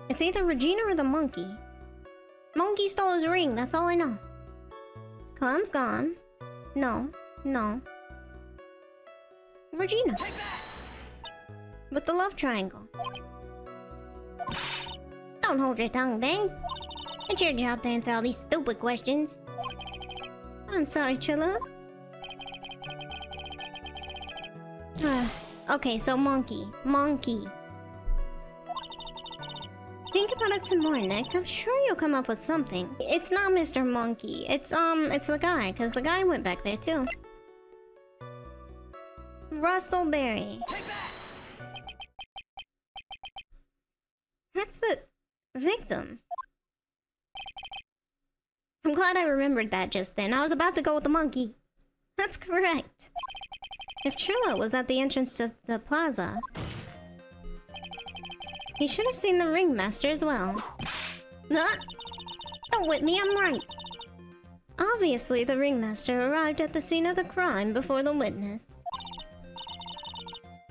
It's either Regina or the monkey. Monkey stole his ring, that's all I know. Clown's gone. No. Regina. With the love triangle. Don't hold your tongue, Ben. It's your job to answer all these stupid questions. I'm sorry, Trilo. Okay, so monkey. Think about it some more, Nick. I'm sure you'll come up with something. It's not Mr. Monkey. It's the guy, because the guy went back there, too. Russell Berry. That's the victim. I'm glad I remembered that just then. I was about to go with the monkey. That's correct. If Trilo was at the entrance to the plaza, he should have seen the ringmaster as well. Don't whip me, I'm right. Obviously, the ringmaster arrived at the scene of the crime before the witness.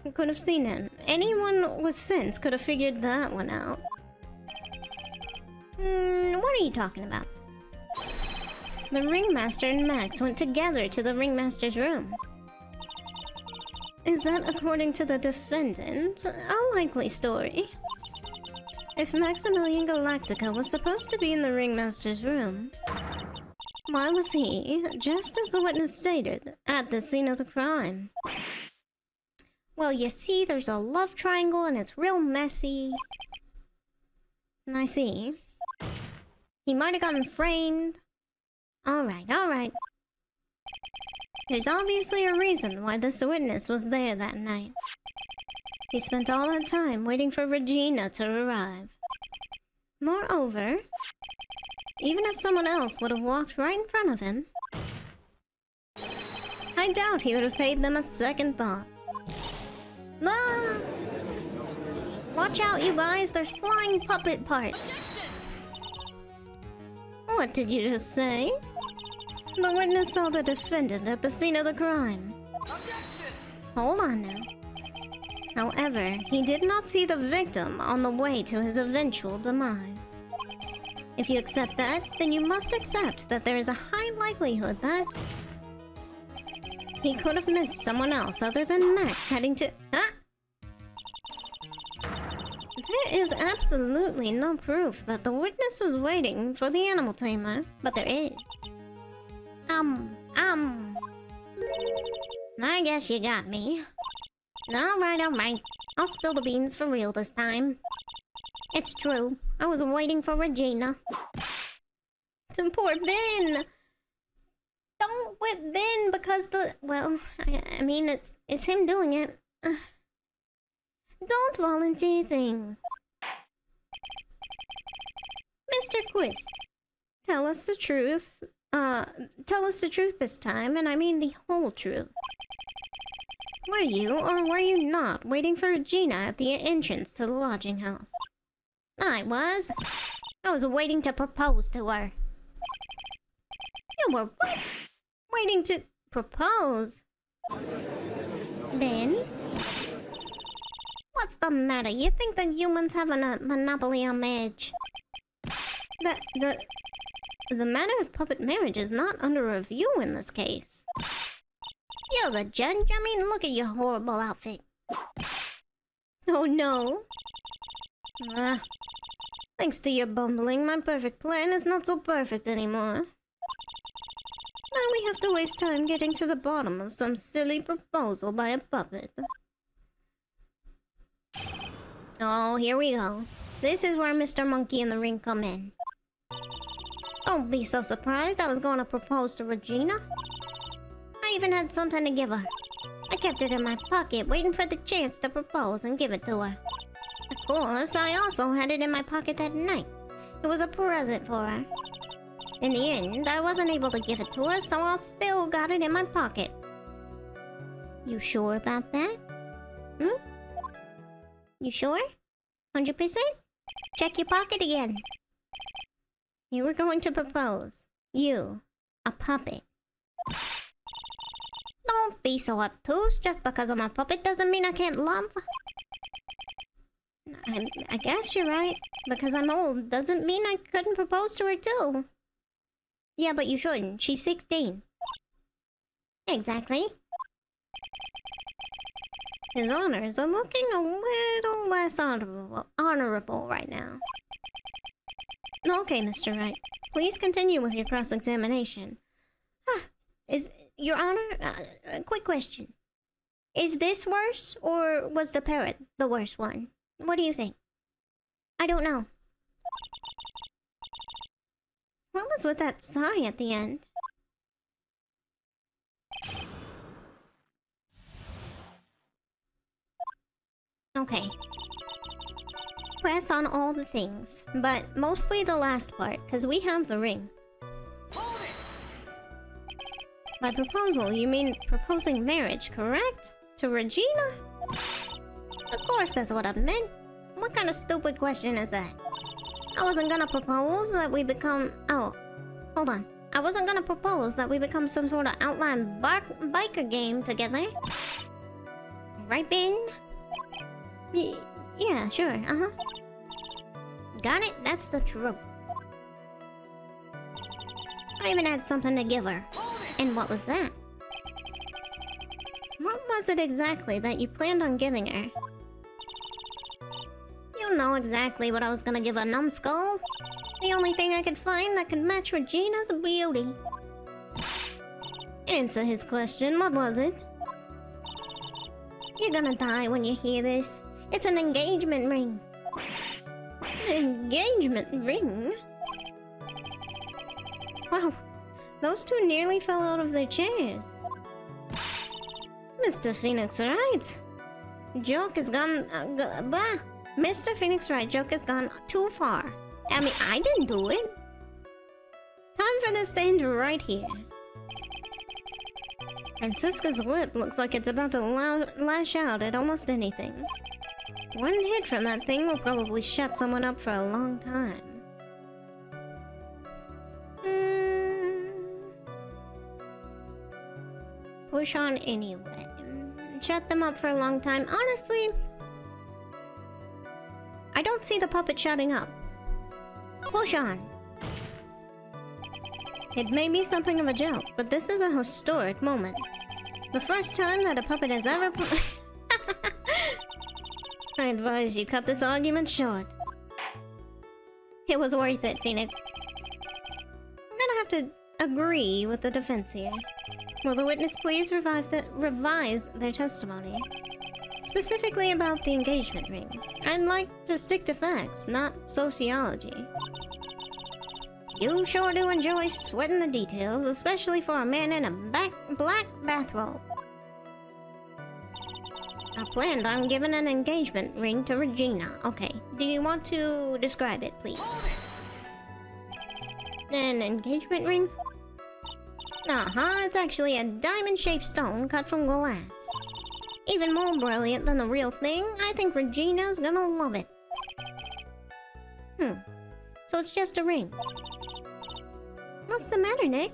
Who could have seen him? Anyone with sense could have figured that one out. What are you talking about? The ringmaster and Max went together to the ringmaster's room. Is that according to the defendant? A likely story. If Maximilian Galatica was supposed to be in the ringmaster's room, why was he, just as the witness stated, at the scene of the crime? Well, you see, there's a love triangle and it's real messy. I see. He might have gotten framed. Alright. There's obviously a reason why this witness was there that night. He spent all that time waiting for Regina to arrive. Moreover, even if someone else would have walked right in front of him, I doubt he would have paid them a second thought. Ah! Watch out, you guys, there's flying puppet parts. What did you just say? The witness saw the defendant at the scene of the crime. Hold on now. However, he did not see the victim on the way to his eventual demise. If you accept that, then you must accept that there is a high likelihood that he could have missed someone else other than Max heading to... There is absolutely no proof that the witness was waiting for the animal tamer, but there is. I guess you got me. Alright. I'll spill the beans for real this time. It's true. I was waiting for Regina. Poor Ben! Don't whip Ben because well, I mean, it's him doing it. Don't volunteer things. Mr. Quist, tell us the truth. Tell us the truth this time, and I mean the whole truth. Were you, or were you not, waiting for Regina at the entrance to the lodging house? I was waiting to propose to her. You were what? Waiting to propose? Ben? What's the matter? You think the humans have a monopoly on marriage? The matter of puppet marriage is not under review in this case. You're the judge? I mean, look at your horrible outfit. Oh no. Thanks to your bumbling, my perfect plan is not so perfect anymore. Now we have to waste time getting to the bottom of some silly proposal by a puppet. Oh, here we go. This is where Mr. Monkey in the Ring come in. Don't be so surprised I was going to propose to Regina. I even had something to give her. I kept it in my pocket, waiting for the chance to propose and give it to her. Of course, I also had it in my pocket that night. It was a present for her. In the end, I wasn't able to give it to her, so I still got it in my pocket. You sure about that? You sure? 100%? Check your pocket again. You were going to propose. You, a puppet. Don't be so obtuse. Just because I'm a puppet doesn't mean I can't love. I guess you're right. Because I'm old doesn't mean I couldn't propose to her too. Yeah, but you shouldn't. She's 16. Exactly. His honors are looking a little less honorable right now. Okay, Mr. Wright. Please continue with your cross-examination. Is Your Honor, quick question. Is this worse, or was the parrot the worst one? What do you think? I don't know. What was with that sigh at the end? Okay. Press on all the things, but mostly the last part, because we have the ring. By proposal, you mean proposing marriage, correct? To Regina? Of course that's what I meant. What kind of stupid question is that? I wasn't gonna propose that we become... Oh, hold on. I wasn't gonna propose that we become some sort of outline biker game together. Right, Ben? Yeah, sure, Got it? That's the truth. I even had something to give her. And what was that? What was it exactly that you planned on giving her? You know exactly what I was gonna give a numbskull. The only thing I could find that could match Regina's beauty. Answer his question, what was it? You're gonna die when you hear this. It's an engagement ring. Engagement ring? Wow, those two nearly fell out of their chairs. Mr. Phoenix Wright, joke has gone... Mr. Phoenix Wright, joke has gone too far. I mean, I didn't do it. Time for this to end right here. Francisca's whip looks like it's about to lash out at almost anything. One hit from that thing will probably shut someone up for a long time. Push on anyway. shut them up for a long time. Honestly, I don't see the puppet shutting up. Push on. It may be something of a joke, but this is a historic moment. The first time that a puppet has ever I advise you cut this argument short. It was worth it, Phoenix. I'm gonna have to agree with the defense here. Will the witness please revise their testimony? Specifically about the engagement ring. I'd like to stick to facts, not sociology. You sure do enjoy sweating the details, especially for a man in a black bathrobe. I planned on giving an engagement ring to Regina. Okay, do you want to describe it, please? An engagement ring? It's actually a diamond-shaped stone cut from glass. Even more brilliant than the real thing. I think Regina's gonna love it. So it's just a ring. What's the matter, Nick?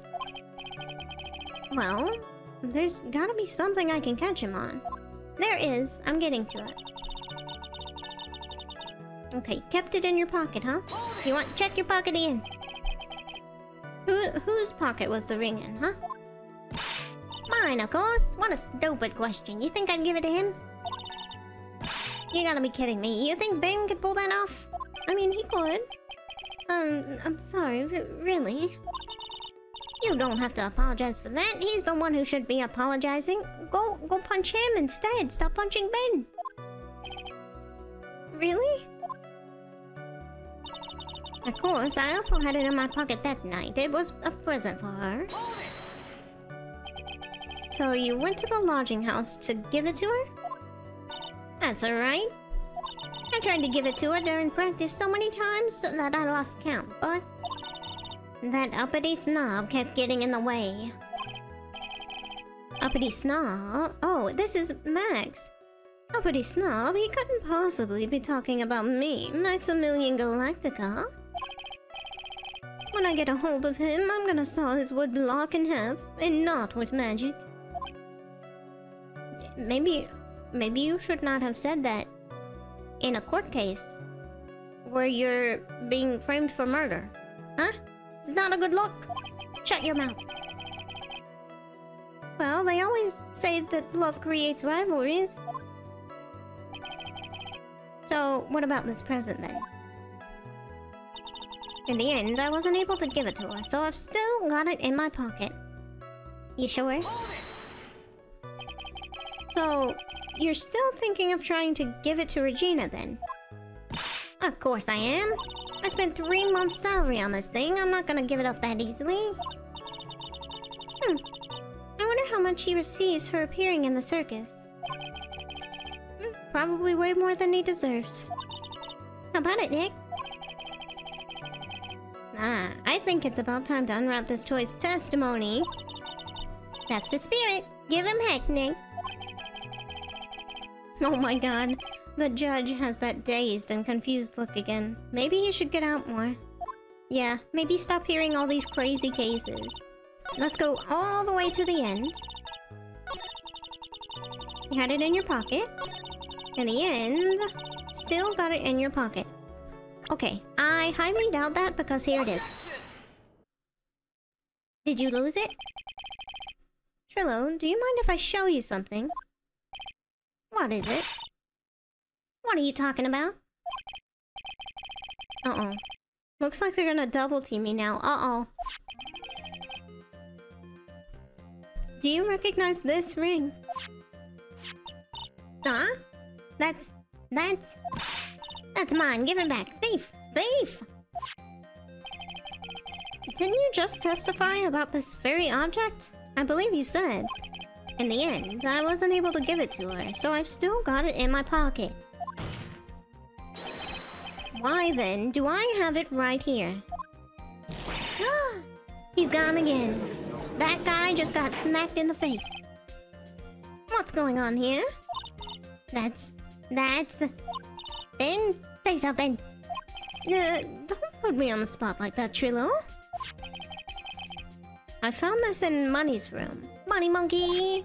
Well, there's gotta be something I can catch him on. There is. I'm getting to it. Okay, kept it in your pocket, huh? You want check your pocket again? Whose pocket was the ring in, huh? Mine, of course. What a stupid question. You think I'd give it to him? You gotta be kidding me. You think Ben could pull that off? I mean, he could. I'm sorry, really? You don't have to apologize for that. He's the one who should be apologizing. Go punch him instead. Stop punching Ben. Really? Of course, I also had it in my pocket that night. It was a present for her. So you went to the lodging house to give it to her? That's alright. I tried to give it to her during practice so many times that I lost count, but that uppity snob kept getting in the way. Uppity snob? Oh, this is Max. Uppity snob? He couldn't possibly be talking about me, Maximilian Galactica. When I get a hold of him, I'm gonna saw his wood block in half, and not with magic. Maybe you should not have said that in a court case where you're being framed for murder. Huh? It's not a good look. Shut your mouth. Well, they always say that love creates rivalries. So, what about this present then? In the end, I wasn't able to give it to her, so I've still got it in my pocket. You sure? So, you're still thinking of trying to give it to Regina then? Of course I am. I spent 3 months' salary on this thing. I'm not gonna give it up that easily. I wonder how much he receives for appearing in the circus. Probably way more than he deserves. How about it, Nick? I think it's about time to unwrap this toy's testimony. That's the spirit. Give him heck, Nick. Oh my god. The judge has that dazed and confused look again. Maybe he should get out more. Yeah, maybe stop hearing all these crazy cases. Let's go all the way to the end. You had it in your pocket. In the end, still got it in your pocket. Okay, I highly doubt that because here it is. Did you lose it? Trilo, do you mind if I show you something? What is it? What are you talking about? Uh-oh. Looks like they're gonna double team me now. Uh-oh. Do you recognize this ring? Huh? That's mine. Give it back. Thief! Thief! Didn't you just testify about this very object? I believe you said. In the end, I wasn't able to give it to her, so I've still got it in my pocket. Why then do I have it right here? He's gone again. That guy just got smacked in the face. What's going on here? That's... Ben, say something. Don't put me on the spot like that, Trilo. I found this in Money's room. Money Monkey!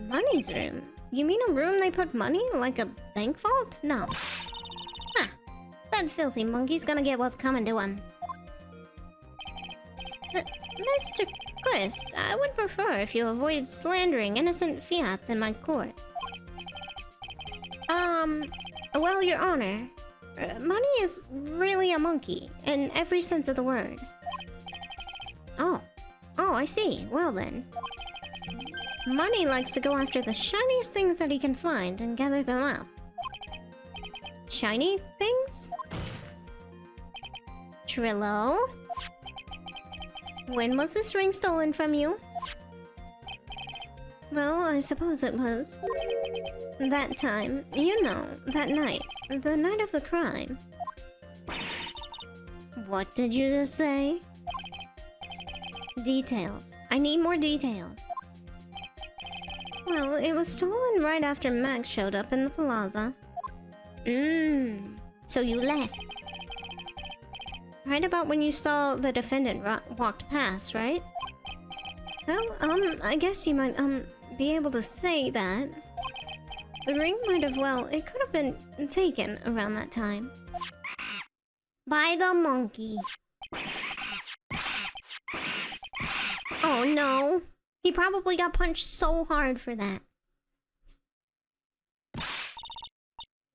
Money's room? You mean a room they put money? Like a bank vault? No. Huh. That filthy monkey's gonna get what's coming to him. Mr. Quest, I would prefer if you avoided slandering innocent fiats in my court. Well, Your Honor, money is really a monkey, in every sense of the word. Oh, I see. Well then. Money likes to go after the shiniest things that he can find and gather them up. Shiny things? Trillo? When was this ring stolen from you? Well, I suppose it was. That time, you know, that night. The night of the crime. What did you just say? Details. I need more details. Well, it was stolen right after Max showed up in the plaza. So you left. Right about when you saw the defendant walked past, right? Well, I guess you might, be able to say that. The ring might have, well, it could have been taken around that time. By the monkey. Oh no. He probably got punched so hard for that.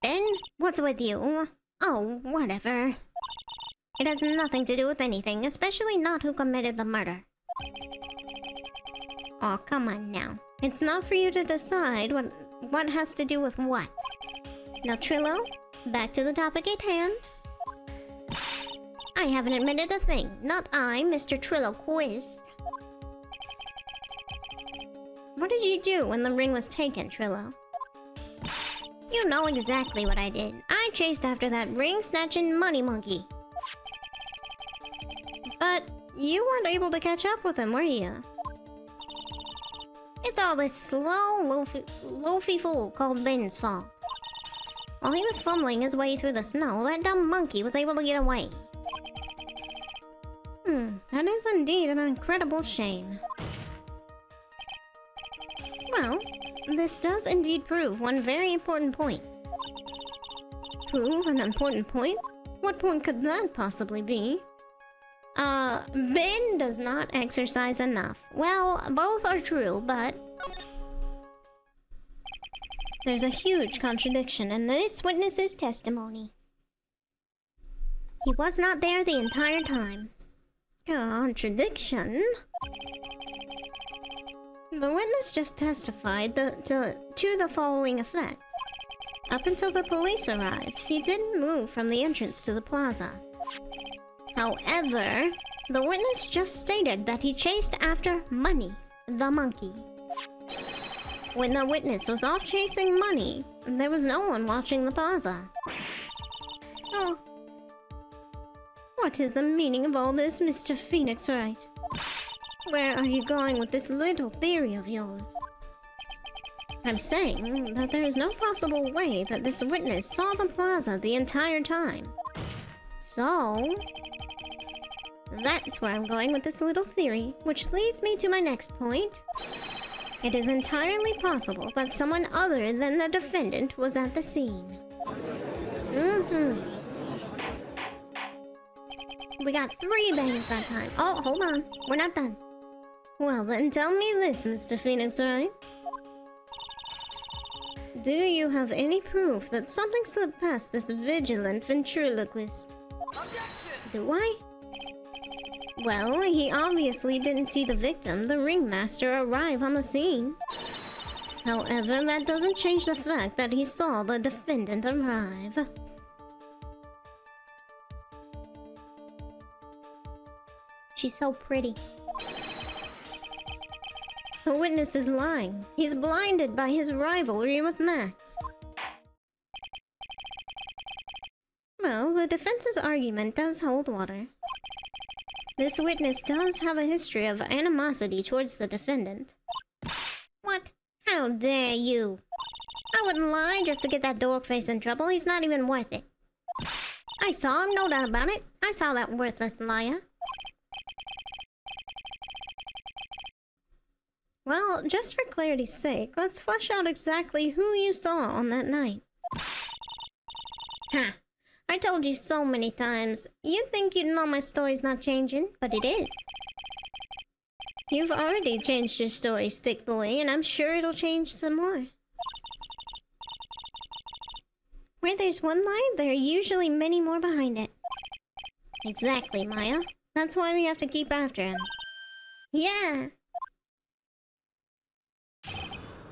Ben, what's with you? Oh, whatever. It has nothing to do with anything, especially not who committed the murder. Oh, come on now. It's not for you to decide what has to do with what. Now, Trillo, back to the topic at hand. I haven't admitted a thing. Not I, Mr. Trillo Quiz. What did you do when the ring was taken, Trillo? You know exactly what I did. I chased after that ring-snatching money monkey. But you weren't able to catch up with him, were you? It's all this slow, loafy fool called Ben's fault. While he was fumbling his way through the snow, that dumb monkey was able to get away. That is indeed an incredible shame. Well, this does indeed prove one very important point. Prove an important point? What point could that possibly be? Ben does not exercise enough. Well, both are true, but there's a huge contradiction in this witness's testimony. He was not there the entire time. Contradiction? The witness just testified to the following effect. Up until the police arrived, he didn't move from the entrance to the plaza. However, the witness just stated that he chased after Money, the monkey. When the witness was off chasing Money, there was no one watching the plaza. Oh. What is the meaning of all this, Mr. Phoenix Wright? Where are you going with this little theory of yours? I'm saying that there is no possible way that this witness saw the plaza the entire time. So that's where I'm going with this little theory, which leads me to my next point. It is entirely possible that someone other than the defendant was at the scene. We got 3 bangs that time. Oh, hold on. We're not done. Well, then tell me this, Mr. Phoenix Wright. Do you have any proof that something slipped past this vigilant ventriloquist? Do I? Well, he obviously didn't see the victim, the ringmaster, arrive on the scene. However, that doesn't change the fact that he saw the defendant arrive. She's so pretty. The witness is lying. He's blinded by his rivalry with Max. Well, the defense's argument does hold water. This witness does have a history of animosity towards the defendant. What? How dare you? I wouldn't lie just to get that dork face in trouble. He's not even worth it. I saw him, no doubt about it. I saw that worthless liar. Well, just for clarity's sake, let's flesh out exactly who you saw on that night. Ha! I told you so many times. You think you know my story's not changing, but it is. You've already changed your story, Stick Boy, and I'm sure it'll change some more. Where there's one lie, there are usually many more behind it. Exactly, Maya. That's why we have to keep after him. Yeah!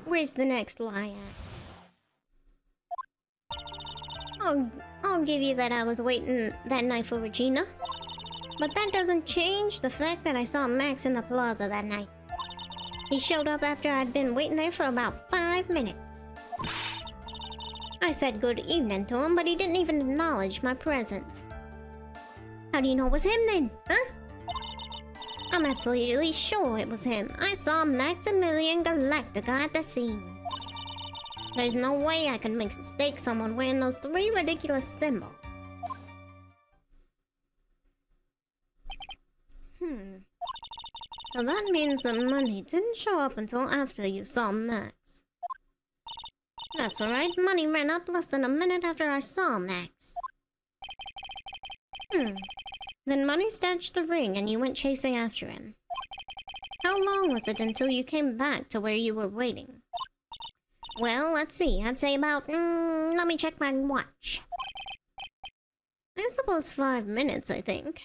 Where's the next lie at? I'll give you that I was waiting that night for Regina. But that doesn't change the fact that I saw Max in the plaza that night. He showed up after I'd been waiting there for about 5 minutes. I said good evening to him, but he didn't even acknowledge my presence. How do you know it was him then, huh? I'm absolutely sure it was him. I saw Maximilian Galatica at the scene. There's no way I could mistake someone wearing those 3 ridiculous symbols. So that means the money didn't show up until after you saw Max. That's alright, money ran up less than a minute after I saw Max. Then money snatched the ring and you went chasing after him. How long was it until you came back to where you were waiting? Well, let's see, I'd say about, let me check my watch. I suppose 5 minutes, I think.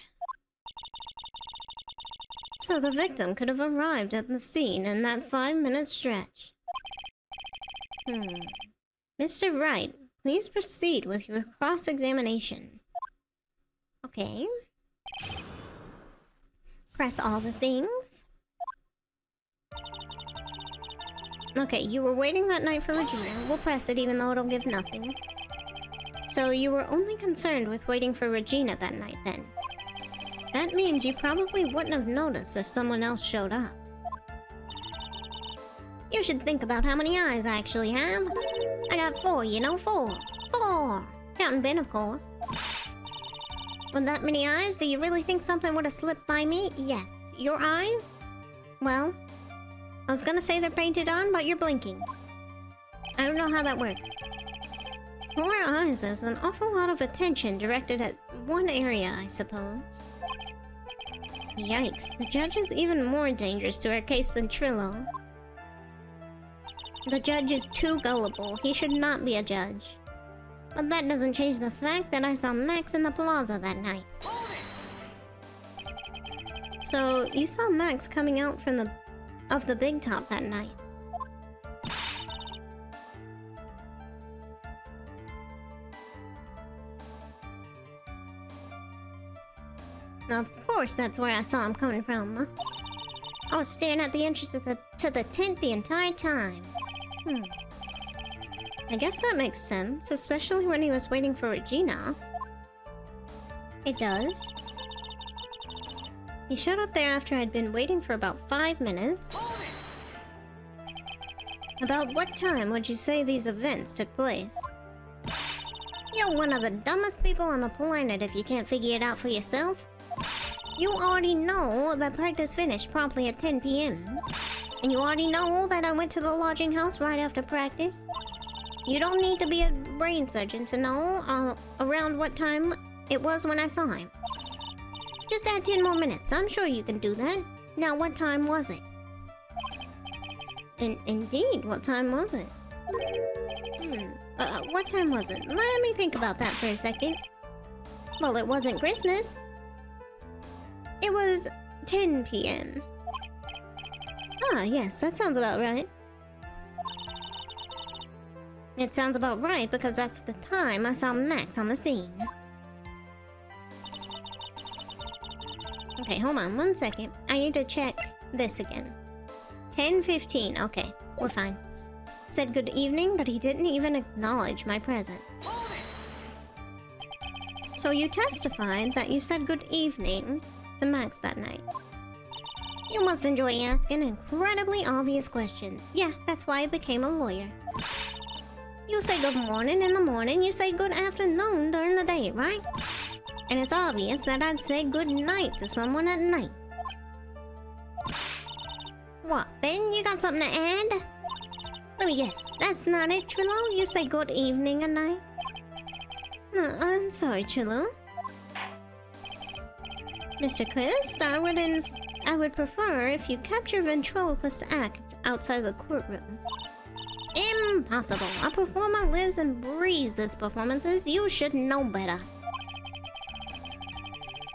So the victim could have arrived at the scene in that 5-minute stretch. Mr. Wright, please proceed with your cross-examination. Okay. Press all the things. Okay, you were waiting that night for Regina. We'll press it even though it'll give nothing. So you were only concerned with waiting for Regina that night then. That means you probably wouldn't have noticed if someone else showed up. You should think about how many eyes I actually have. I got 4, you know, 4. 4! Counting Ben, of course. With that many eyes, do you really think something would have slipped by me? Yes. Your eyes? Well, I was gonna say they're painted on, but you're blinking. I don't know how that works. 4 eyes is an awful lot of attention directed at one area, I suppose. Yikes, the judge is even more dangerous to our case than Trilo. The judge is too gullible. He should not be a judge. But that doesn't change the fact that I saw Max in the plaza that night. So, you saw Max coming out from the big top that night. Of course that's where I saw him coming from. I was staring at the entrance to the tent the entire time. I guess that makes sense, especially when he was waiting for Regina. It does. He showed up there after I'd been waiting for about 5 minutes. About what time would you say these events took place? You're one of the dumbest people on the planet if you can't figure it out for yourself. You already know that practice finished promptly at 10 p.m. And you already know that I went to the lodging house right after practice. You don't need to be a brain surgeon to know around what time it was when I saw him. Just add 10 more minutes. I'm sure you can do that. Now, what time was it? Indeed, what time was it? What time was it? Let me think about that for a second. Well, it wasn't Christmas. It was 10 p.m. Ah, yes, that sounds about right. It sounds about right because that's the time I saw Max on the scene. Okay, hold on 1 second. I need to check this again. 10:15. Okay, we're fine. Said good evening, but he didn't even acknowledge my presence. So you testified that you said good evening to Max that night. You must enjoy asking incredibly obvious questions. Yeah, that's why I became a lawyer. You say good morning in the morning, you say good afternoon during the day, right? And it's obvious that I'd say good night to someone at night. What, Ben? You got something to add? Let me guess. That's not it, Trilo? You say good evening at night? I'm sorry, Trilo. Mr. Quist, I would prefer if you capture ventriloquist act outside the courtroom. Impossible. A performer lives and breathes his performances. You should know better.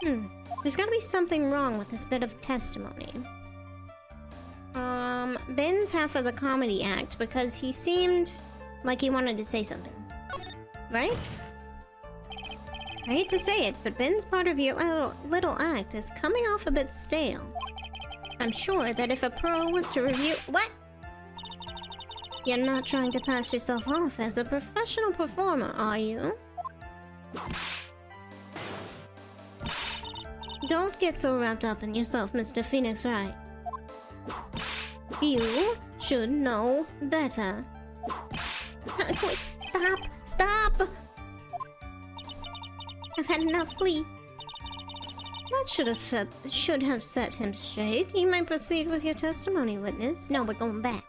There's gotta be something wrong with this bit of testimony. Ben's half of the comedy act because he seemed like he wanted to say something. Right? I hate to say it, but Ben's part of your little act is coming off a bit stale. I'm sure that if a pro was to review— What? You're not trying to pass yourself off as a professional performer, are you? Don't get so wrapped up in yourself, Mr. Phoenix Wright. You should know better. Wait, stop! Stop! I've had enough, please. That should have set him straight. You might proceed with your testimony, witness. No, we're going back.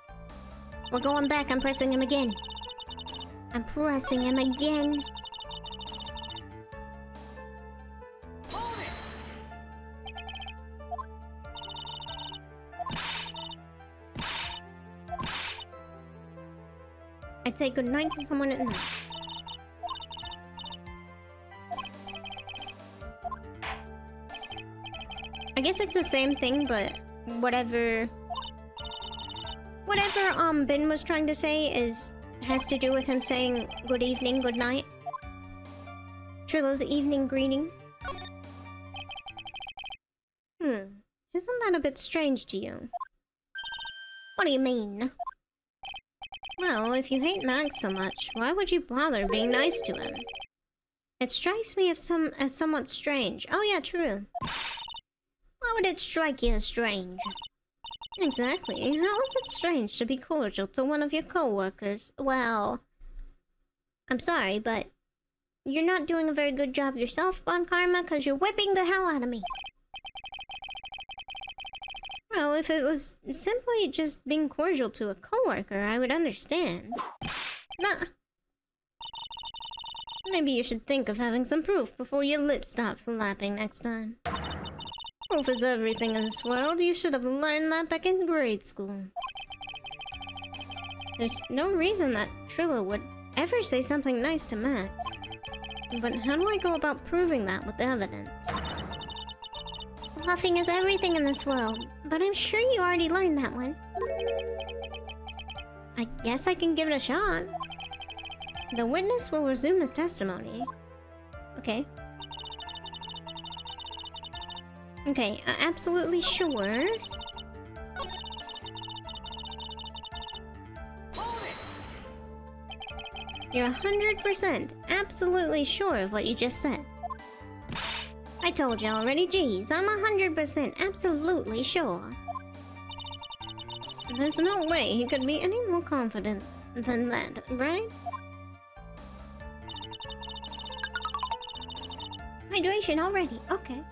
We're going back. I'm pressing him again. I'm pressing him again. I'd say goodnight to someone at night. I guess it's the same thing, but whatever Ben was trying to say has to do with him saying good evening, good night. Trilo's evening greeting. Isn't that a bit strange to you? What do you mean? Well, if you hate Max so much, why would you bother being nice to him? It strikes me as somewhat strange. Oh yeah, true. Why would it strike you as strange? Exactly. How is it strange to be cordial to one of your co-workers? Well, I'm sorry, but you're not doing a very good job yourself, Bon Karma, because you're whipping the hell out of me. Well, if it was simply just being cordial to a coworker, I would understand. Nah. Maybe you should think of having some proof before your lips stop flapping next time. Proof is everything in this world. You should have learned that back in grade school. There's no reason that Trilo would ever say something nice to Max. But how do I go about proving that with evidence? Bluffing is everything in this world, but I'm sure you already learned that one. I guess I can give it a shot. The witness will resume his testimony. Okay. Okay, absolutely sure. You're 100% absolutely sure of what you just said. I told you already, geez, I'm 100% absolutely sure. There's no way he could be any more confident than that, right? Hydration already, okay.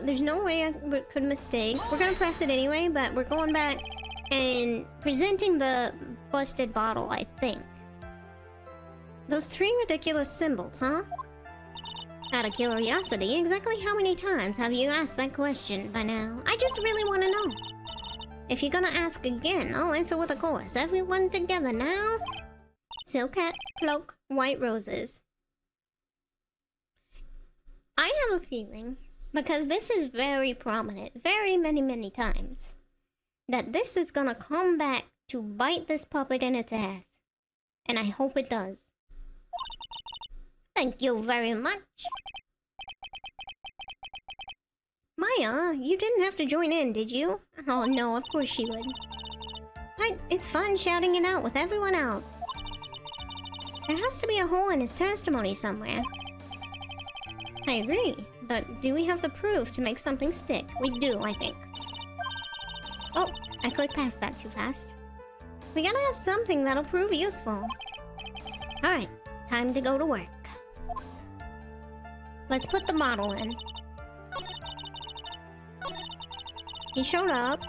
There's no way I could mistake. We're gonna press it anyway, but we're going back and presenting the busted bottle, I think. Those 3 ridiculous symbols, huh? Out of curiosity, exactly how many times have you asked that question by now? I just really want to know. If you're gonna ask again, I'll answer with a chorus. Everyone together now. Silk hat, cloak, white roses. I have a feeling, because this is very prominent, very many times, that this is gonna come back to bite this puppet in its ass. And I hope it does. Thank you very much. Maya, you didn't have to join in, did you? Oh no, of course she would. But it's fun shouting it out with everyone else. There has to be a hole in his testimony somewhere. I agree, but do we have the proof to make something stick? We do, I think. Oh, I clicked past that too fast. We gotta have something that'll prove useful. Alright, time to go to work. Let's put the model in. He showed up.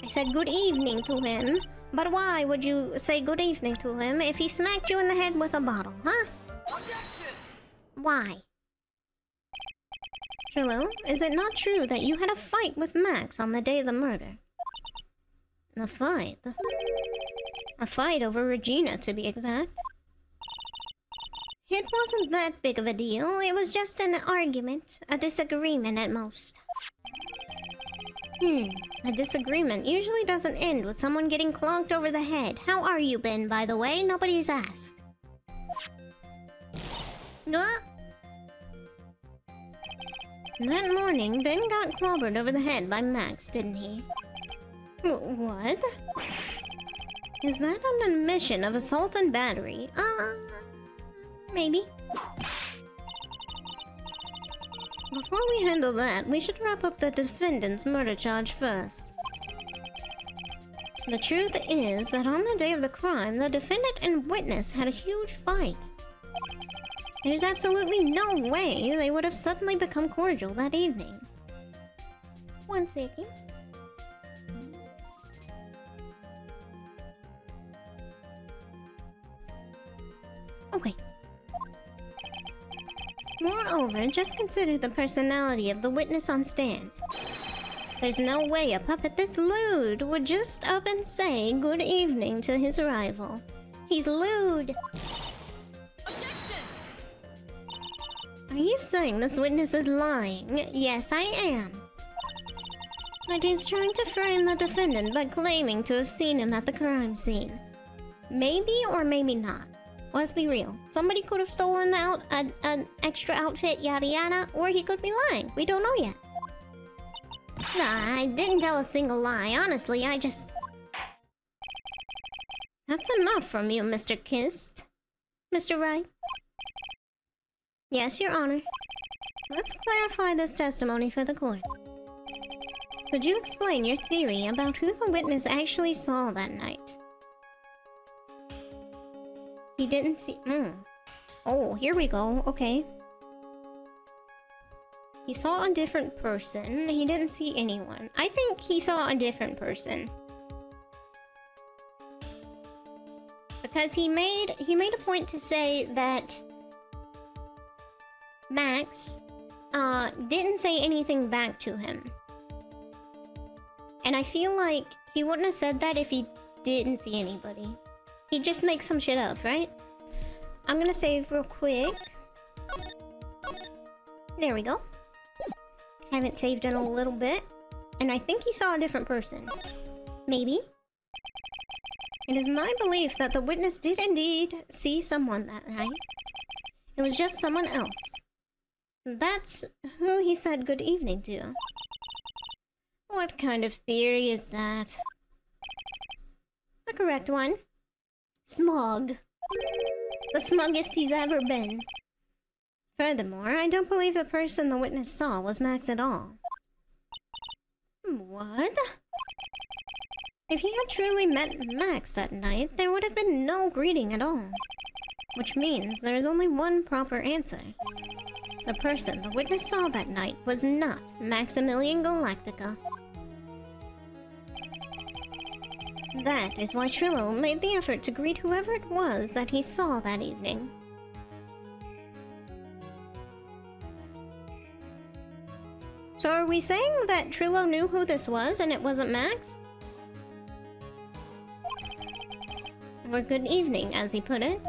I said good evening to him. But why would you say good evening to him if he smacked you in the head with a bottle, huh? Objection! Why? Trilo, is it not true that you had a fight with Max on the day of the murder? A fight? A fight over Regina, to be exact. It wasn't that big of a deal. It was just an argument. A disagreement at most. A disagreement usually doesn't end with someone getting clonked over the head. How are you, Ben, by the way? Nobody's asked. That morning, Ben got clobbered over the head by Max, didn't he? What? Is that an admission of assault and battery? Maybe. Before we handle that, we should wrap up the defendant's murder charge first. The truth is that on the day of the crime, the defendant and witness had a huge fight. There's absolutely no way they would have suddenly become cordial that evening. 1 second. Okay. Moreover, just consider the personality of the witness on stand. There's no way a puppet this lewd would just up and say good evening to his rival. He's lewd! Objection! Are you saying this witness is lying? Yes, I am. But he's trying to frame the defendant by claiming to have seen him at the crime scene. Maybe or maybe not. Let's be real. Somebody could have stolen out an extra outfit, yada yada, or he could be lying. We don't know yet. Nah, I didn't tell a single lie. Honestly, I just... That's enough from you, Mr. Kist. Mr. Wright? Yes, Your Honor. Let's clarify this testimony for the court. Could you explain your theory about who the witness actually saw that night? He didn't see... Oh, here we go. Okay. He saw a different person. He didn't see anyone. I think he saw a different person. Because he made a point to say that Max didn't say anything back to him. And I feel like he wouldn't have said that if he didn't see anybody. He'd just make some shit up, right? I'm gonna save real quick. There we go. Haven't saved in a little bit. And I think he saw a different person. Maybe. It is my belief that the witness did indeed see someone that night. It was just someone else. That's who he said good evening to. What kind of theory is that? The correct one. Smug. The smuggest he's ever been. Furthermore, I don't believe the person the witness saw was Max at all. What? If he had truly met Max that night, there would have been no greeting at all. Which means there is only one proper answer. The person the witness saw that night was not Maximilian Galatica. That is why Trilo made the effort to greet whoever it was that he saw that evening. So are we saying that Trilo knew who this was and it wasn't Max? Or good evening, as he put it.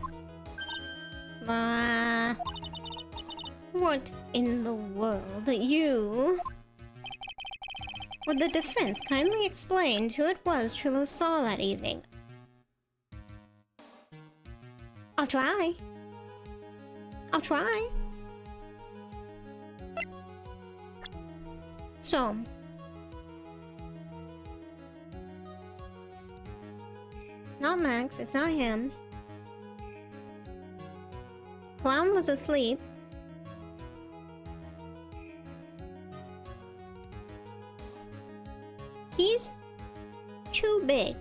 What in the world? You... Would the defense kindly explain who it was Trilo saw that evening? I'll try. I'll try. So... Not Max, it's not him. Clown was asleep. He's too big.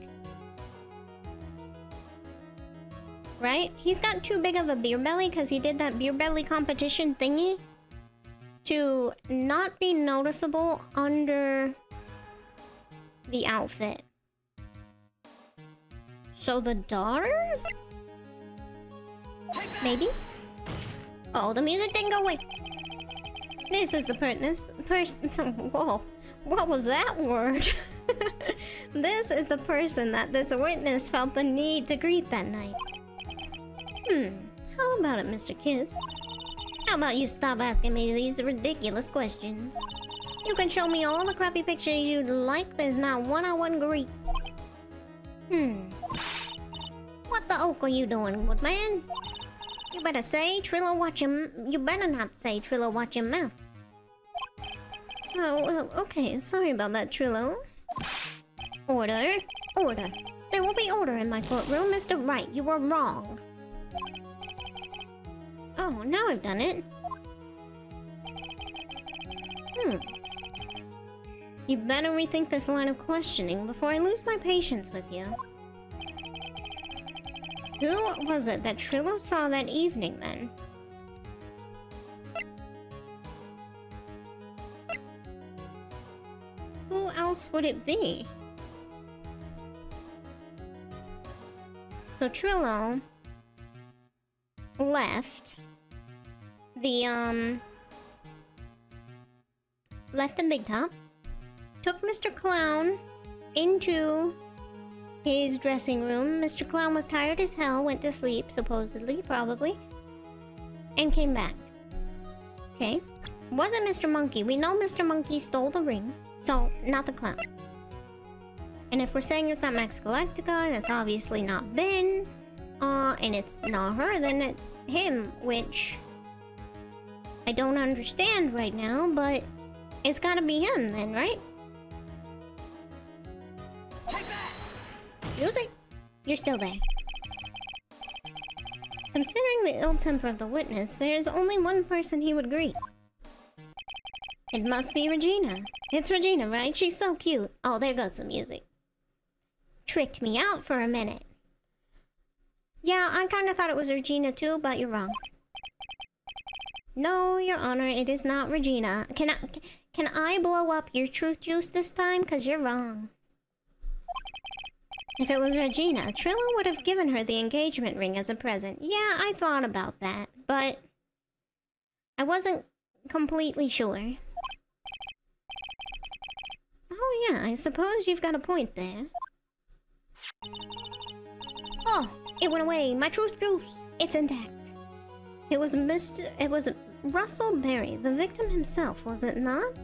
Right? He's got too big of a beer belly because he did that beer belly competition thingy to not be noticeable under the outfit. So the daughter? Maybe? Oh, the music didn't go away. This is the person. Whoa. What was that word? This is the person that this witness felt the need to greet that night. How about it, Mr. Kiss? How about you stop asking me these ridiculous questions? You can show me all the crappy pictures you'd like. There's not one I wouldn't greet. What the oak are you doing, Woodman? You better say, Trilo, watch your... You better not say, Trilo, watch your mouth. Oh, well, okay. Sorry about that, Trilo. Order. Order. There will be order in my courtroom. Mr. Wright, you were wrong. Oh, now I've done it. You better rethink this line of questioning before I lose my patience with you. Who was it that Trilo saw that evening, then? Who else would it be? So Trilo left the left the big top, took Mr. Clown into his dressing room. Mr. Clown was tired as hell, went to sleep, supposedly, probably, and came back. Okay. Wasn't Mr. Monkey. We know Mr. Monkey stole the ring, so not the clown. And if we're saying it's not Max Galactica, and it's obviously not Ben, and it's not her, then it's him, which I don't understand right now, but it's gotta be him then, right? Music! You're still there. Considering the ill temper of the witness, there is only one person he would greet. It must be Regina. It's Regina, right? She's so cute. Oh, there goes the music. Tricked me out for a minute. Yeah, I kind of thought it was Regina too, but you're wrong. No, Your Honor, it is not Regina. Can I blow up your truth juice this time? Because you're wrong. If it was Regina, Trilo would have given her the engagement ring as a present. Yeah, I thought about that, but I wasn't completely sure. Oh yeah, I suppose you've got a point there. Oh, it went away. My truth juice. It's intact. It was Russell Berry, the victim himself, was it not?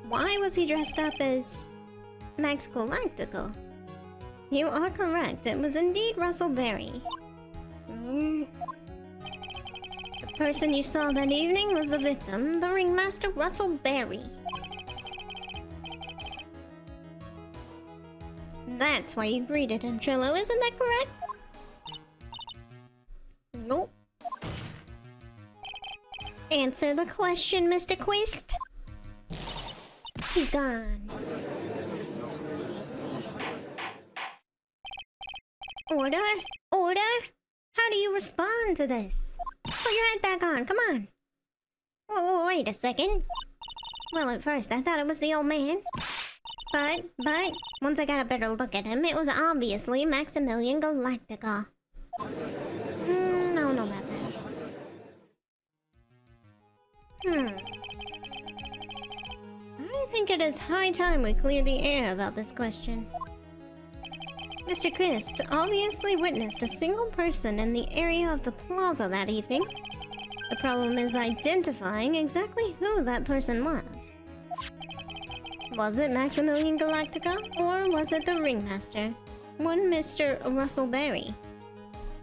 Why was he dressed up as Max Galactica? You are correct. It was indeed Russell Berry. The person you saw that evening was the victim, the ringmaster Russell Berry. That's why you greeted him, Trilo. Isn't that correct? Nope. Answer the question, Mr. Quist. He's gone. Order? Order? How do you respond to this? Put your head back on, come on. Whoa, wait a second. Well, at first I thought it was the old man. But, once I got a better look at him, it was obviously Maximilian Galactica. I don't know about that. I think it is high time we clear the air about this question. Mr. Christ obviously witnessed a single person in the area of the plaza that evening. The problem is identifying exactly who that person was. Was it Maximilian Galactica, or was it the ringmaster, one Mr. Russell Berry?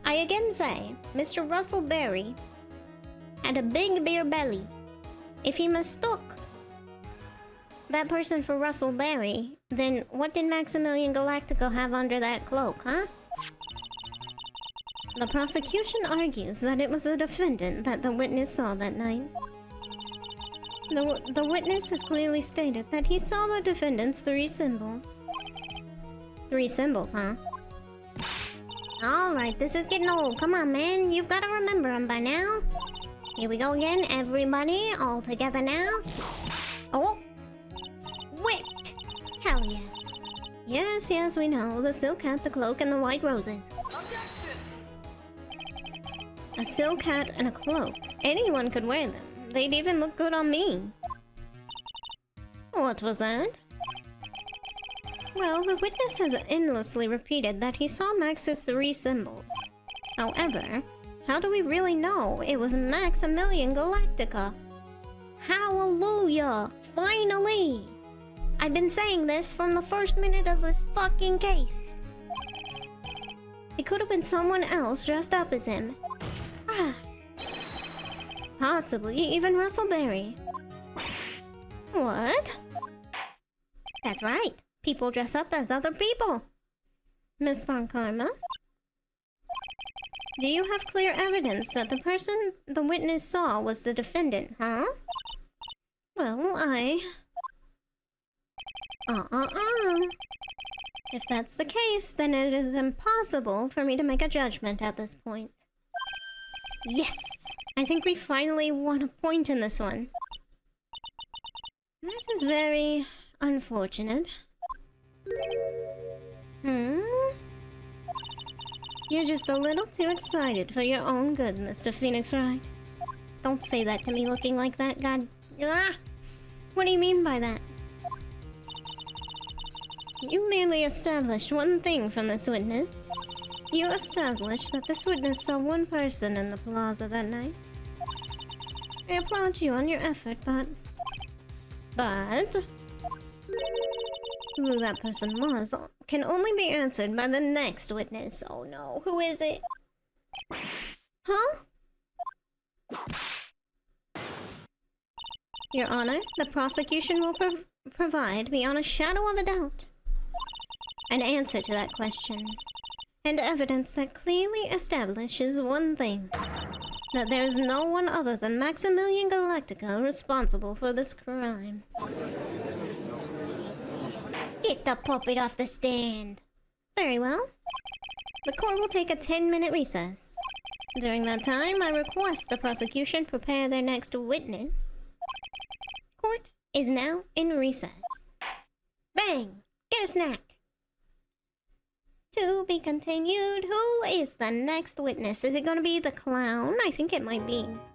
I again say, Mr. Russell Berry had a big beer belly. If he mistook that person for Russell Berry, then what did Maximilian Galactica have under that cloak, huh? The prosecution argues that it was the defendant that the witness saw that night. The witness has clearly stated that he saw the defendant's 3 symbols. 3 symbols, huh? Alright, this is getting old. Come on, man. You've got to remember them by now. Here we go again. Everybody, all together now. Oh! Whipped! Yes, yes, we know. The silk hat, the cloak, and the white roses. A silk hat and a cloak. Anyone could wear them. They'd even look good on me. What was that? Well, the witness has endlessly repeated that he saw Max's 3 symbols. However, how do we really know it was Maximilian Galactica? Hallelujah! Finally! I've been saying this from the first minute of this fucking case. It could have been someone else dressed up as him. Possibly even Russell Berry. What? That's right. People dress up as other people. Miss Von Karma? Do you have clear evidence that the person the witness saw was the defendant, huh? Well, If that's the case, then it is impossible for me to make a judgment at this point. Yes! I think we finally won a point in this one. That is very unfortunate. You're just a little too excited for your own good, Mr. Phoenix Wright. Don't say that to me looking like that, God. What do you mean by that? You merely established one thing from this witness. You established that this witness saw one person in the plaza that night. I applaud you on your effort, but... who that person was can only be answered by the next witness. Oh no, who is it? Huh? Your Honor, the prosecution will provide, beyond a shadow of a doubt, an answer to that question. And evidence that clearly establishes one thing. That there is no one other than Maximilian Galactica responsible for this crime. Get the puppet off the stand. Very well. The court will take a 10-minute recess. During that time, I request the prosecution prepare their next witness. Court is now in recess. Bang! Get a snack! To be continued. Who is the next witness? Is it going to be the clown? I think it might be.